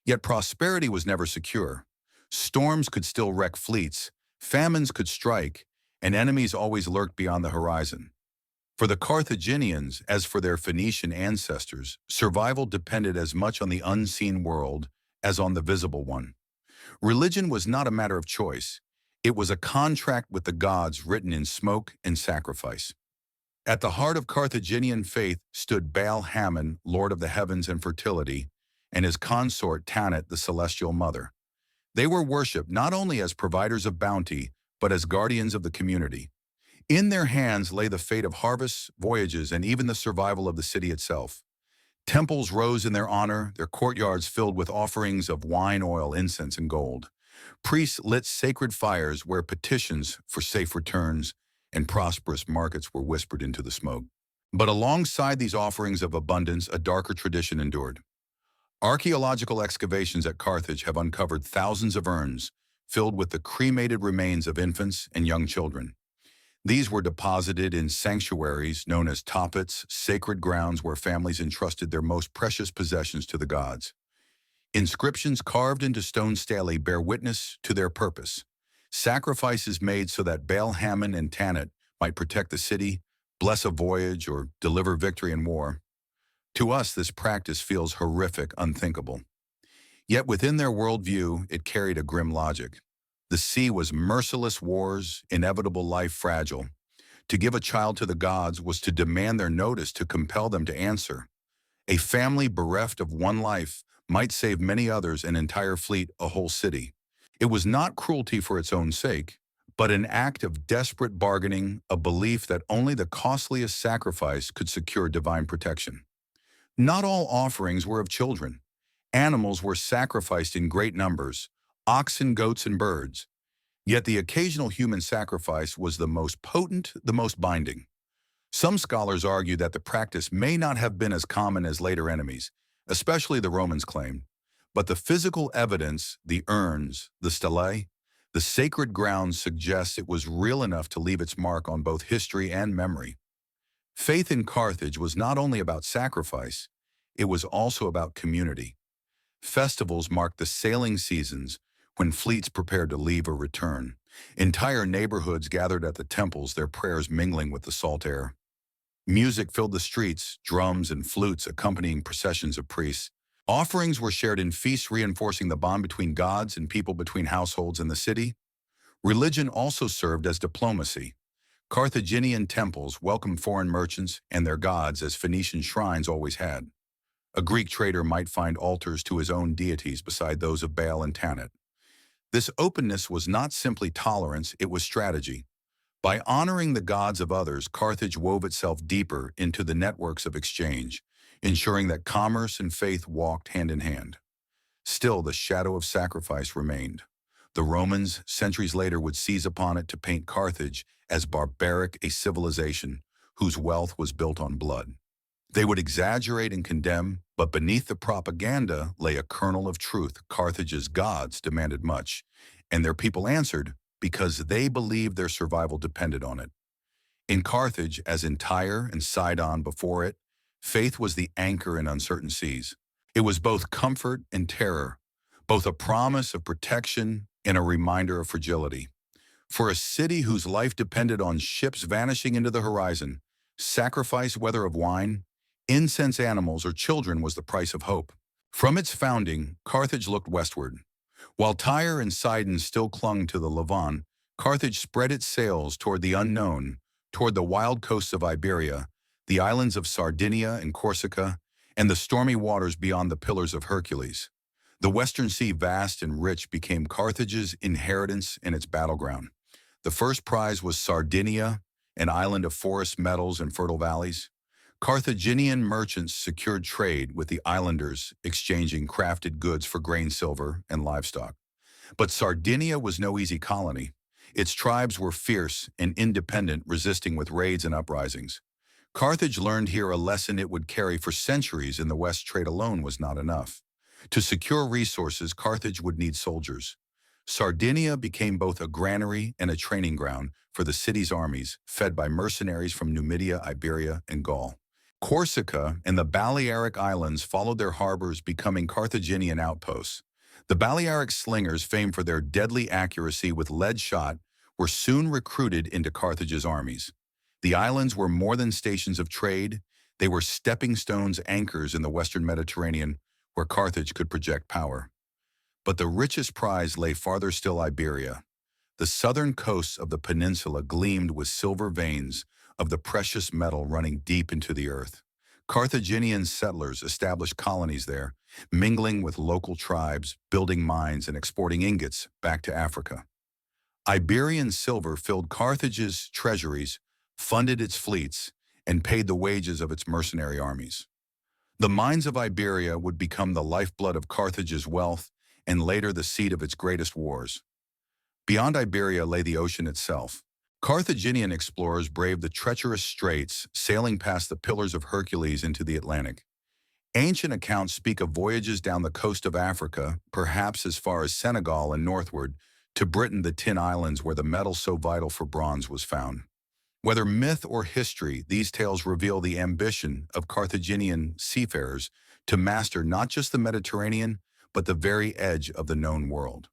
Yet prosperity was never secure. Storms could still wreck fleets, famines could strike, and enemies always lurked beyond the horizon. For the Carthaginians, as for their Phoenician ancestors, survival depended as much on the unseen world as on the visible one. Religion was not a matter of choice. It was a contract with the gods written in smoke and sacrifice. At the heart of Carthaginian faith stood Baal-Hamon, lord of the heavens and fertility, and his consort Tanit, the celestial mother. They were worshipped not only as providers of bounty, but as guardians of the community. In their hands lay the fate of harvests, voyages, and even the survival of the city itself. Temples rose in their honor, their courtyards filled with offerings of wine, oil, incense, and gold. Priests lit sacred fires where petitions for safe returns and prosperous markets were whispered into the smoke. But alongside these offerings of abundance, a darker tradition endured. Archaeological excavations at Carthage have uncovered thousands of urns filled with the cremated remains of infants and young children. These were deposited in sanctuaries known as taupets, sacred grounds where families entrusted their most precious possessions to the gods. Inscriptions carved into stone stelae bear witness to their purpose. Sacrifices made so that Baal-Hamon and Tanit might protect the city, bless a voyage, or deliver victory in war. To us, this practice feels horrific, unthinkable. Yet within their worldview, it carried a grim logic. The sea was merciless wars, inevitable life fragile. To give a child to the gods was to demand their notice, to compel them to answer. A family bereft of one life might save many others, an entire fleet, a whole city. It was not cruelty for its own sake, but an act of desperate bargaining, a belief that only the costliest sacrifice could secure divine protection. Not all offerings were of children. Animals were sacrificed in great numbers, oxen, goats, and birds. Yet the occasional human sacrifice was the most potent, the most binding. Some scholars argue that the practice may not have been as common as later enemies, especially the Romans claimed, but the physical evidence, the urns, the stelae, the sacred grounds suggests it was real enough to leave its mark on both history and memory. Faith in Carthage was not only about sacrifice, it was also about community. Festivals marked the sailing seasons when fleets prepared to leave or return. Entire neighborhoods gathered at the temples, their prayers mingling with the salt air. Music filled the streets, drums and flutes accompanying processions of priests. Offerings were shared in feasts, reinforcing the bond between gods and people, between households in the city. Religion also served as diplomacy. Carthaginian temples welcomed foreign merchants and their gods, as Phoenician shrines always had. A Greek trader might find altars to his own deities beside those of Baal and Tanit. This openness was not simply tolerance, it was strategy. By honoring the gods of others, Carthage wove itself deeper into the networks of exchange, ensuring that commerce and faith walked hand in hand. Still, the shadow of sacrifice remained. The Romans, centuries later, would seize upon it to paint Carthage as barbaric, a civilization whose wealth was built on blood. They would exaggerate and condemn, but beneath the propaganda lay a kernel of truth. Carthage's gods demanded much, and their people answered because they believed their survival depended on it. In Carthage, as in Tyre and Sidon before it, faith was the anchor in uncertain seas. It was both comfort and terror, both a promise of protection and a reminder of fragility. For a city whose life depended on ships vanishing into the horizon, sacrifice, whether of wine, incense, animals, or children, was the price of hope. From its founding, Carthage looked westward. While Tyre and Sidon still clung to the Levant, Carthage spread its sails toward the unknown, toward the wild coasts of Iberia, the islands of Sardinia and Corsica, and the stormy waters beyond the Pillars of Hercules. The Western Sea, vast and rich, became Carthage's inheritance and its battleground. The first prize was Sardinia, an island of forests, metals, and fertile valleys. Carthaginian merchants secured trade with the islanders, exchanging crafted goods for grain, silver, and livestock. But Sardinia was no easy colony. Its tribes were fierce and independent, resisting with raids and uprisings. Carthage learned here a lesson it would carry for centuries. In the West, trade alone was not enough. To secure resources, Carthage would need soldiers. Sardinia became both a granary and a training ground for the city's armies, fed by mercenaries from Numidia, Iberia, and Gaul. Corsica and the Balearic Islands followed their harbors, becoming Carthaginian outposts. The Balearic slingers, famed for their deadly accuracy with lead shot, were soon recruited into Carthage's armies. The islands were more than stations of trade. They were stepping stones, anchors in the Western Mediterranean, where Carthage could project power. But the richest prize lay farther still: Iberia. The southern coasts of the peninsula gleamed with silver veins of the precious metal running deep into the earth. Carthaginian settlers established colonies there, mingling with local tribes, building mines and exporting ingots back to Africa. Iberian silver filled Carthage's treasuries, funded its fleets, and paid the wages of its mercenary armies. The mines of Iberia would become the lifeblood of Carthage's wealth and later the seat of its greatest wars. Beyond Iberia lay the ocean itself. Carthaginian explorers braved the treacherous straits, sailing past the Pillars of Hercules into the Atlantic. Ancient accounts speak of voyages down the coast of Africa, perhaps as far as Senegal and northward, to Britain, the Tin Islands, where the metal so vital for bronze was found. Whether myth or history, these tales reveal the ambition of Carthaginian seafarers to master not just the Mediterranean, but the very edge of the known world.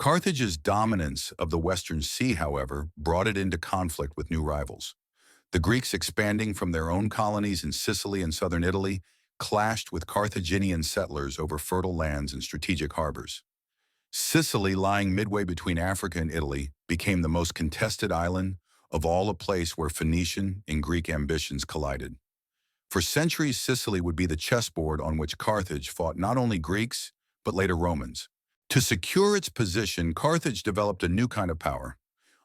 Carthage's dominance of the Western Sea, however, brought it into conflict with new rivals. The Greeks, expanding from their own colonies in Sicily and southern Italy, clashed with Carthaginian settlers over fertile lands and strategic harbors. Sicily, lying midway between Africa and Italy, became the most contested island of all, a place where Phoenician and Greek ambitions collided. For centuries, Sicily would be the chessboard on which Carthage fought not only Greeks, but later Romans. To secure its position, Carthage developed a new kind of power.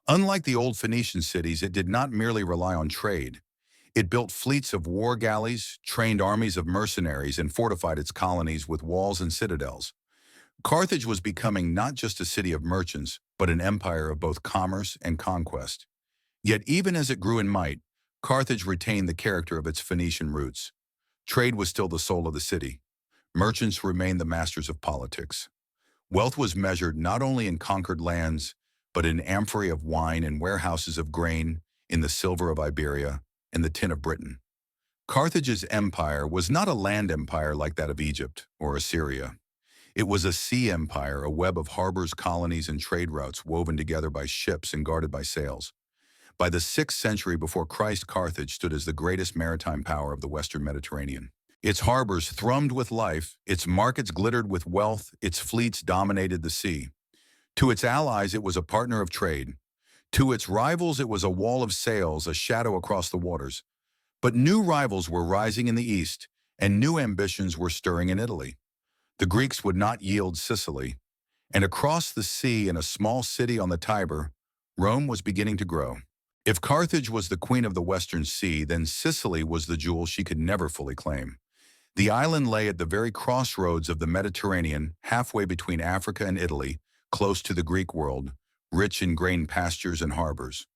Unlike the old Phoenician cities, it did not merely rely on trade. It built fleets of war galleys, trained armies of mercenaries, and fortified its colonies with walls and citadels. Carthage was becoming not just a city of merchants, but an empire of both commerce and conquest. Yet even as it grew in might, Carthage retained the character of its Phoenician roots. Trade was still the soul of the city. Merchants remained the masters of politics. Wealth was measured not only in conquered lands, but in amphorae of wine and warehouses of grain, in the silver of Iberia, and the tin of Britain. Carthage's empire was not a land empire like that of Egypt or Assyria. It was a sea empire, a web of harbors, colonies, and trade routes woven together by ships and guarded by sails. By the 6th century before Christ, Carthage stood as the greatest maritime power of the Western Mediterranean. Its harbors thrummed with life, its markets glittered with wealth, its fleets dominated the sea. To its allies, it was a partner of trade. To its rivals, it was a wall of sails, a shadow across the waters. But new rivals were rising in the east, and new ambitions were stirring in Italy. The Greeks would not yield Sicily, and across the sea in a small city on the Tiber, Rome was beginning to grow. If Carthage was the queen of the Western Sea, then Sicily was the jewel she could never fully claim. The island lay at the very crossroads of the Mediterranean, halfway between Africa and Italy, close to the Greek world, rich in grain pastures and harbors.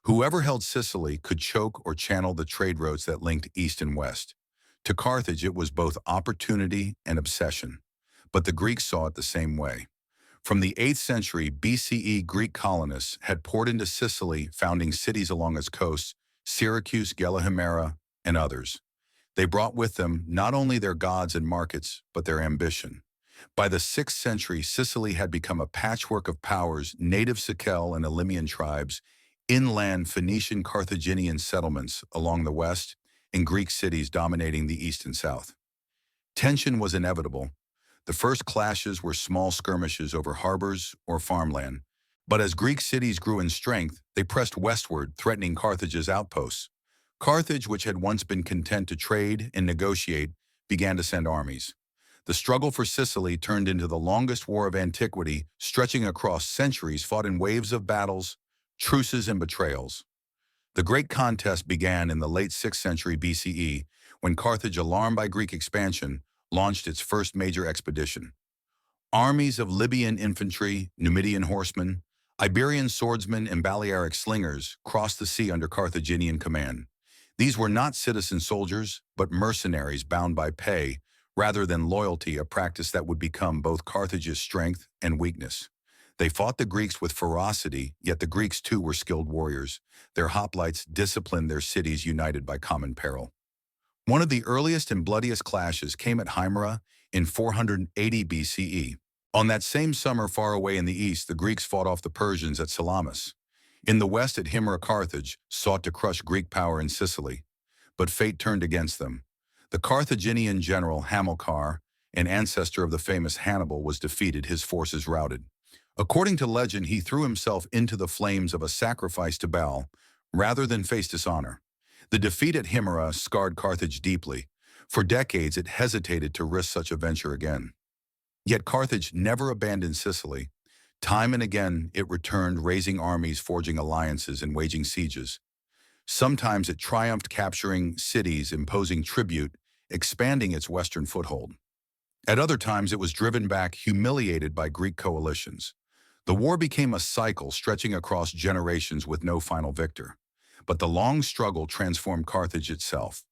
Whoever held Sicily could choke or channel the trade routes that linked east and west. To Carthage, it was both opportunity and obsession. But the Greeks saw it the same way. From the 8th century BCE, Greek colonists had poured into Sicily, founding cities along its coasts, Syracuse, Gela, and others. They brought with them not only their gods and markets, but their ambition. By the 6th century, Sicily had become a patchwork of powers, native Sicel and Elymian tribes, inland Phoenician Carthaginian settlements along the west, and Greek cities dominating the east and south. Tension was inevitable. The first clashes were small skirmishes over harbors or farmland, but as Greek cities grew in strength, they pressed westward, threatening Carthage's outposts. Carthage, which had once been content to trade and negotiate, began to send armies. The struggle for Sicily turned into the longest war of antiquity, stretching across centuries, fought in waves of battles, truces, and betrayals. The great contest began in the late 6th century BCE, when Carthage, alarmed by Greek expansion, launched its first major expedition. Armies of Libyan infantry, Numidian horsemen, Iberian swordsmen, and Balearic slingers crossed the sea under Carthaginian command. These were not citizen soldiers, but mercenaries bound by pay, rather than loyalty, a practice that would become both Carthage's strength and weakness. They fought the Greeks with ferocity, yet the Greeks too were skilled warriors. Their hoplites disciplined their cities, united by common peril. One of the earliest and bloodiest clashes came at Himera in 480 BCE. On that same summer, far away in the east, the Greeks fought off the Persians at Salamis. In the west at Himera, Carthage sought to crush Greek power in Sicily. But fate turned against them. The Carthaginian general Hamilcar, an ancestor of the famous Hannibal, was defeated, his forces routed. According to legend, he threw himself into the flames of a sacrifice to Baal, rather than face dishonor. The defeat at Himera scarred Carthage deeply. For decades, it hesitated to risk such a venture again. Yet Carthage never abandoned Sicily. Time and again, it returned, raising armies, forging alliances, and waging sieges. Sometimes it triumphed, capturing cities, imposing tribute, expanding its western foothold. At other times, it was driven back, humiliated by Greek coalitions. The war became a cycle stretching across generations with no final victor. But the long struggle transformed Carthage itself.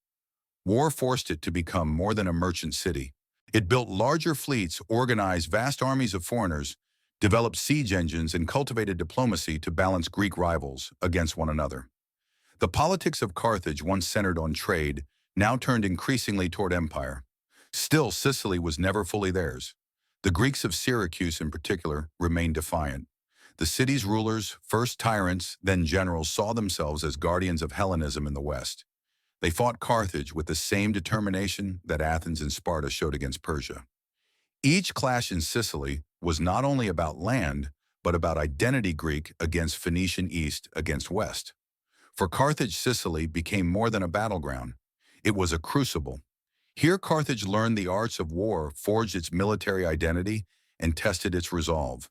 War forced it to become more than a merchant city. It built larger fleets, organized vast armies of foreigners, developed siege engines, and cultivated diplomacy to balance Greek rivals against one another. The politics of Carthage, once centered on trade, now turned increasingly toward empire. Still, Sicily was never fully theirs. The Greeks of Syracuse, in particular, remained defiant. The city's rulers, first tyrants, then generals, saw themselves as guardians of Hellenism in the West. They fought Carthage with the same determination that Athens and Sparta showed against Persia. Each clash in Sicily was not only about land, but about identity. Greek against Phoenician, East against West. For Carthage, Sicily became more than a battleground. It was a crucible. Here Carthage learned the arts of war, forged its military identity, and tested its resolve.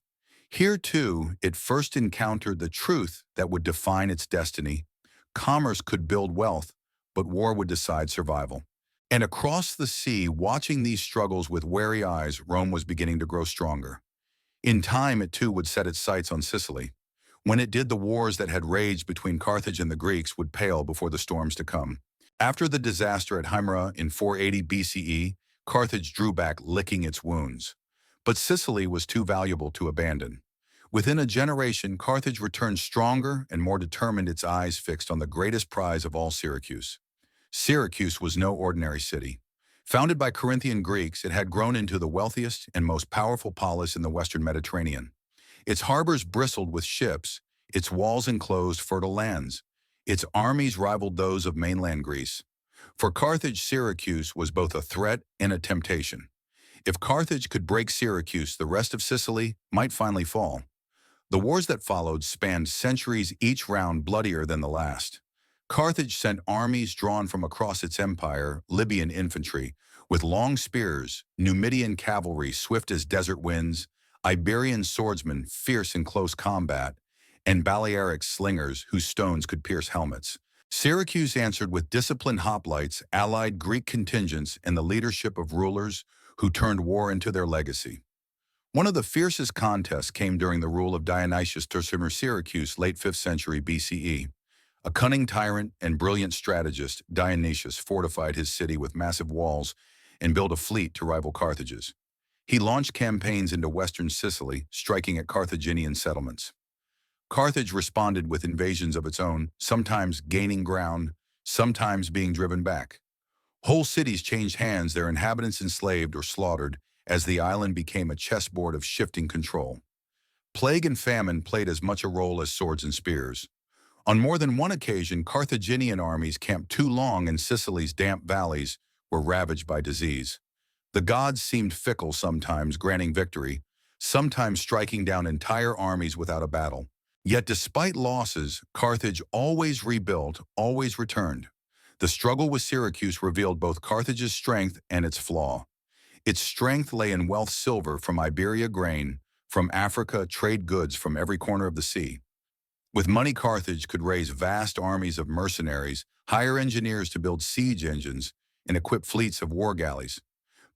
Here, too, it first encountered the truth that would define its destiny. Commerce could build wealth, but war would decide survival. And across the sea, watching these struggles with wary eyes, Rome was beginning to grow stronger. In time, it too would set its sights on Sicily. When it did, the wars that had raged between Carthage and the Greeks would pale before the storms to come. After the disaster at Himera in 480 BCE, Carthage drew back, licking its wounds. But Sicily was too valuable to abandon. Within a generation, Carthage returned stronger and more determined, its eyes fixed on the greatest prize of all, Syracuse. Syracuse was no ordinary city. Founded by Corinthian Greeks, it had grown into the wealthiest and most powerful polis in the Western Mediterranean. Its harbors bristled with ships, its walls enclosed fertile lands. Its armies rivaled those of mainland Greece. For Carthage, Syracuse was both a threat and a temptation. If Carthage could break Syracuse, the rest of Sicily might finally fall. The wars that followed spanned centuries, each round bloodier than the last. Carthage sent armies drawn from across its empire, Libyan infantry, with long spears, Numidian cavalry swift as desert winds, Iberian swordsmen fierce in close combat, and Balearic slingers whose stones could pierce helmets. Syracuse answered with disciplined hoplites, allied Greek contingents, and the leadership of rulers who turned war into their legacy. One of the fiercest contests came during the rule of Dionysius Tersimer. Syracuse, late 5th century BCE. A cunning tyrant and brilliant strategist, Dionysius fortified his city with massive walls and built a fleet to rival Carthage's. He launched campaigns into western Sicily, striking at Carthaginian settlements. Carthage responded with invasions of its own, sometimes gaining ground, sometimes being driven back. Whole cities changed hands, their inhabitants enslaved or slaughtered, as the island became a chessboard of shifting control. Plague and famine played as much a role as swords and spears. On more than one occasion, Carthaginian armies camped too long in Sicily's damp valleys, were ravaged by disease. The gods seemed fickle, sometimes granting victory, sometimes striking down entire armies without a battle. Yet despite losses, Carthage always rebuilt, always returned. The struggle with Syracuse revealed both Carthage's strength and its flaw. Its strength lay in wealth: silver from Iberia, grain from Africa, trade goods from every corner of the sea. With money, Carthage could raise vast armies of mercenaries, hire engineers to build siege engines, and equip fleets of war galleys.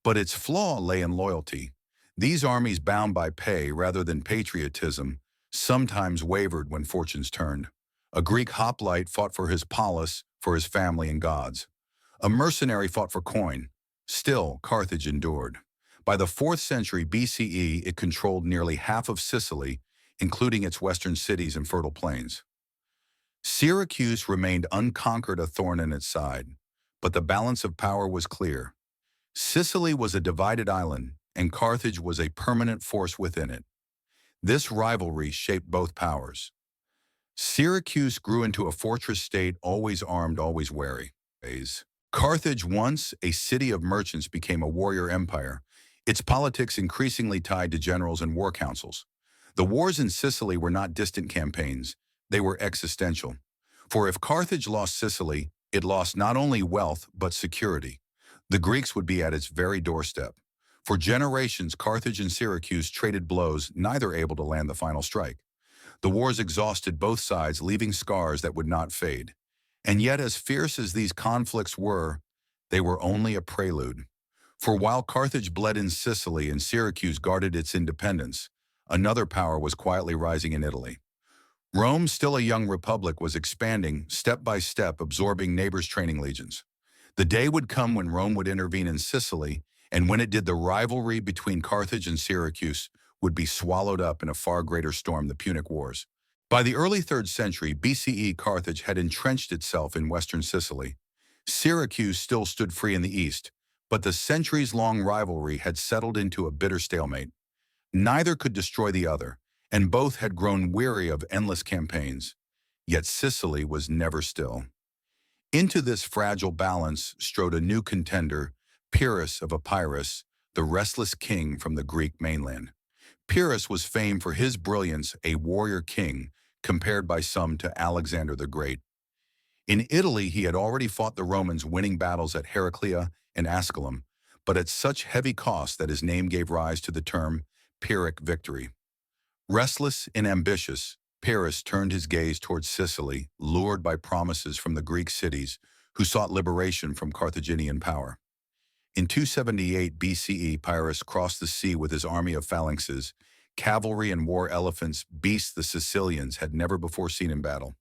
But its flaw lay in loyalty. These armies, bound by pay rather than patriotism, sometimes wavered when fortunes turned. A Greek hoplite fought for his polis, for his family and gods. A mercenary fought for coin. Still, Carthage endured. By the 4th century BCE, it controlled nearly half of Sicily, including its western cities and fertile plains. Syracuse remained unconquered, a thorn in its side, but the balance of power was clear. Sicily was a divided island, and Carthage was a permanent force within it. This rivalry shaped both powers. Syracuse grew into a fortress state, always armed, always wary. Carthage, once a city of merchants, became a warrior empire, its politics increasingly tied to generals and war councils. The wars in Sicily were not distant campaigns, they were existential. For if Carthage lost Sicily, it lost not only wealth but security. The Greeks would be at its very doorstep. For generations, Carthage and Syracuse traded blows, neither able to land the final strike. The wars exhausted both sides, leaving scars that would not fade. And yet, as fierce as these conflicts were, they were only a prelude. For while Carthage bled in Sicily and Syracuse guarded its independence, another power was quietly rising in Italy. Rome, still a young republic, was expanding, step by step, absorbing neighbors' training legions. The day would come when Rome would intervene in Sicily, and when it did, the rivalry between Carthage and Syracuse would be swallowed up in a far greater storm, the Punic Wars. By the early 3rd century BCE, Carthage had entrenched itself in western Sicily. Syracuse still stood free in the east, but the centuries-long rivalry had settled into a bitter stalemate. Neither could destroy the other, and both had grown weary of endless campaigns. Yet Sicily was never still. Into this fragile balance strode a new contender, Pyrrhus of Epirus, the restless king from the Greek mainland. Pyrrhus was famed for his brilliance, a warrior king, compared by some to Alexander the Great. In Italy, he had already fought the Romans, winning battles at Heraclea and Asculum, but at such heavy cost that his name gave rise to the term Pyrrhic victory. Restless and ambitious, Pyrrhus turned his gaze towards Sicily, lured by promises from the Greek cities who sought liberation from Carthaginian power. In 278 BCE, Pyrrhus crossed the sea with his army of phalanxes, cavalry and war elephants, beasts the Sicilians had never before seen in battle.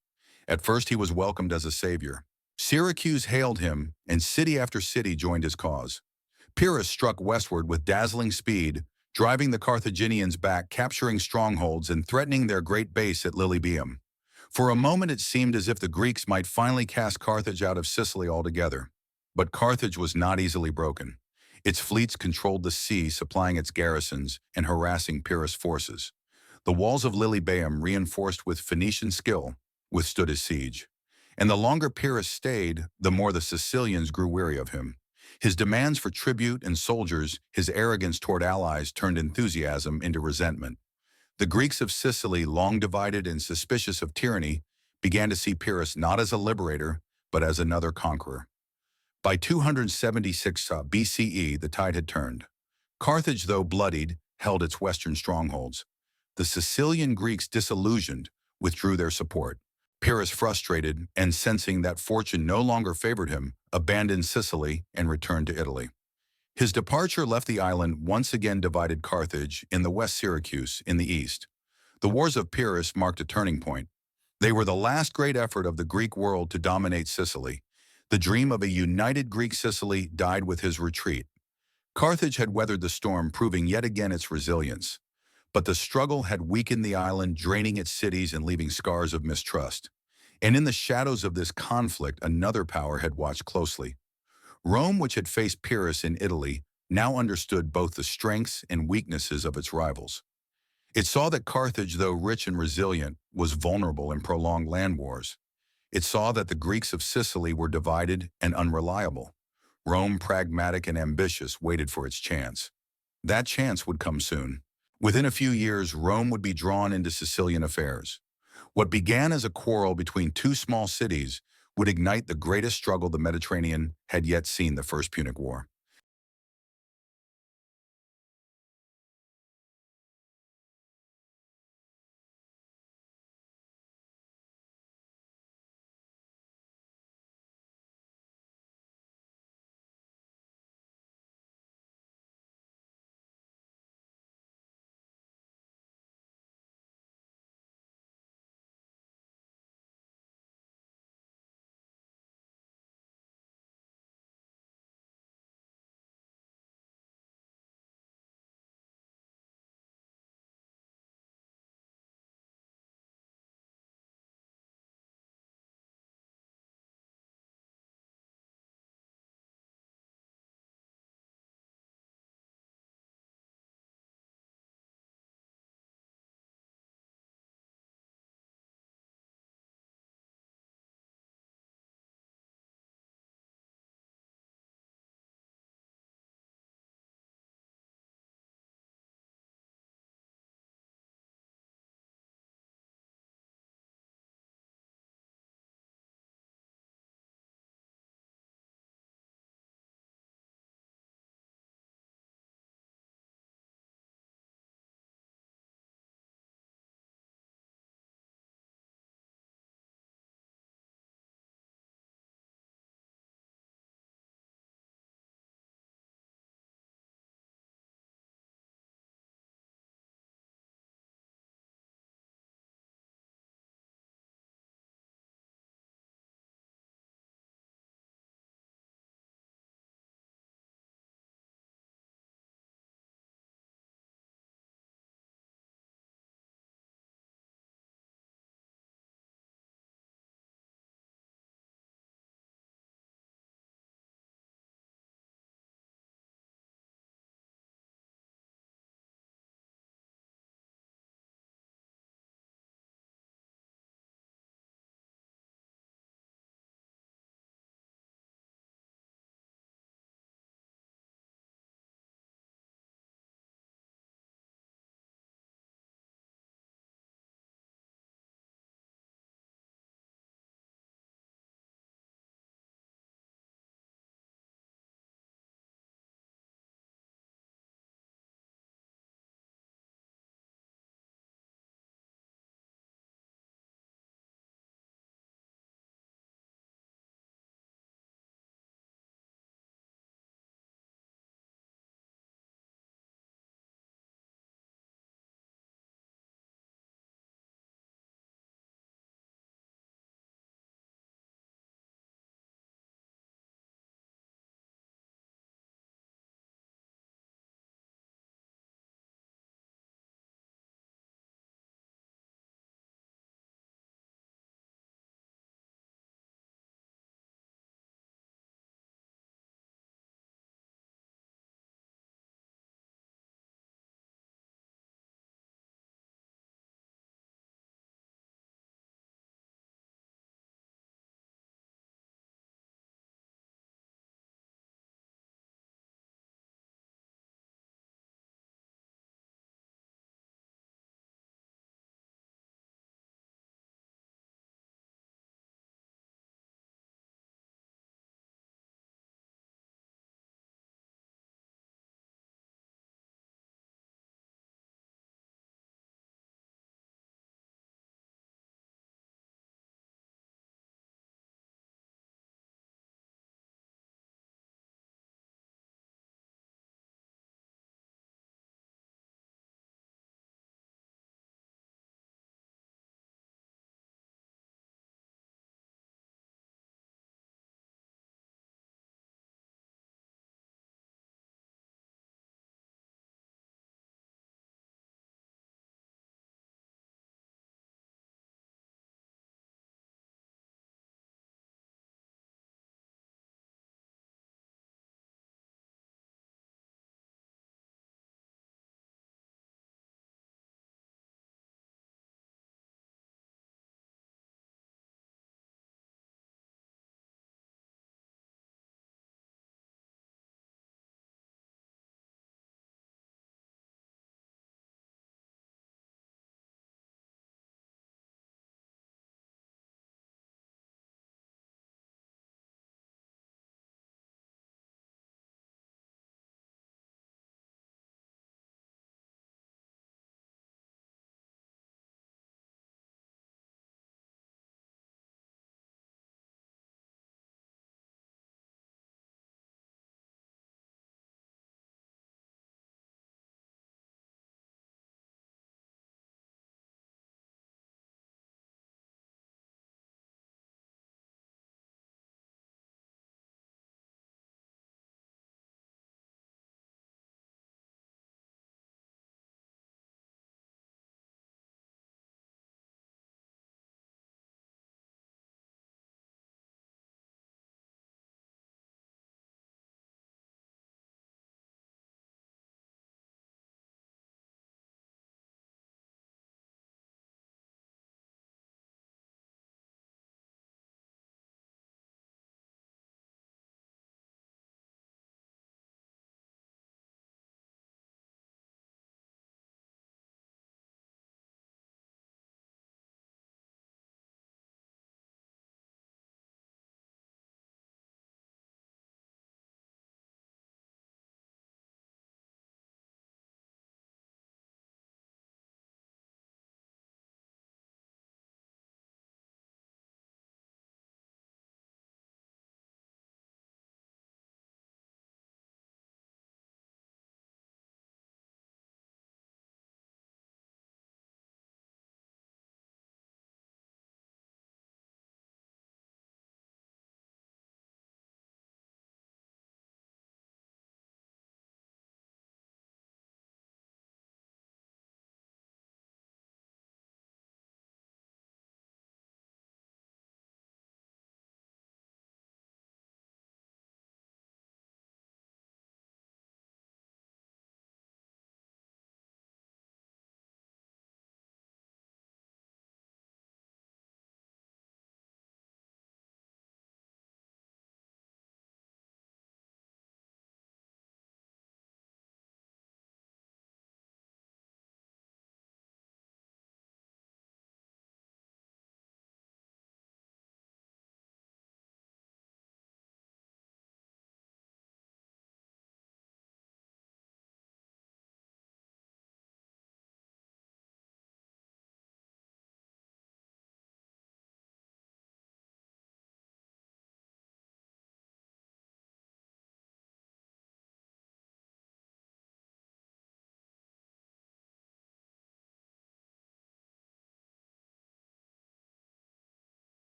At first he was welcomed as a savior. Syracuse hailed him, and city after city joined his cause. Pyrrhus struck westward with dazzling speed, driving the Carthaginians back, capturing strongholds and threatening their great base at Lilybaeum. For a moment it seemed as if the Greeks might finally cast Carthage out of Sicily altogether. But Carthage was not easily broken. Its fleets controlled the sea, supplying its garrisons and harassing Pyrrhus' forces. The walls of Lilybaeum, reinforced with Phoenician skill, withstood his siege. And the longer Pyrrhus stayed, the more the Sicilians grew weary of him. His demands for tribute and soldiers, his arrogance toward allies turned enthusiasm into resentment. The Greeks of Sicily, long divided and suspicious of tyranny, began to see Pyrrhus not as a liberator, but as another conqueror. By 276 BCE, the tide had turned. Carthage, though bloodied, held its western strongholds. The Sicilian Greeks, disillusioned, withdrew their support. Pyrrhus, frustrated and sensing that fortune no longer favored him, abandoned Sicily and returned to Italy. His departure left the island once again divided, Carthage in the west, Syracuse in the east. The wars of Pyrrhus marked a turning point. They were the last great effort of the Greek world to dominate Sicily. The dream of a united Greek Sicily died with his retreat. Carthage had weathered the storm, proving yet again its resilience. But the struggle had weakened the island, draining its cities and leaving scars of mistrust. And in the shadows of this conflict, another power had watched closely. Rome, which had faced Pyrrhus in Italy, now understood both the strengths and weaknesses of its rivals. It saw that Carthage, though rich and resilient, was vulnerable in prolonged land wars. It saw that the Greeks of Sicily were divided and unreliable. Rome, pragmatic and ambitious, waited for its chance. That chance would come soon. Within a few years, Rome would be drawn into Sicilian affairs. What began as a quarrel between two small cities would ignite the greatest struggle the Mediterranean had yet seen, the First Punic War.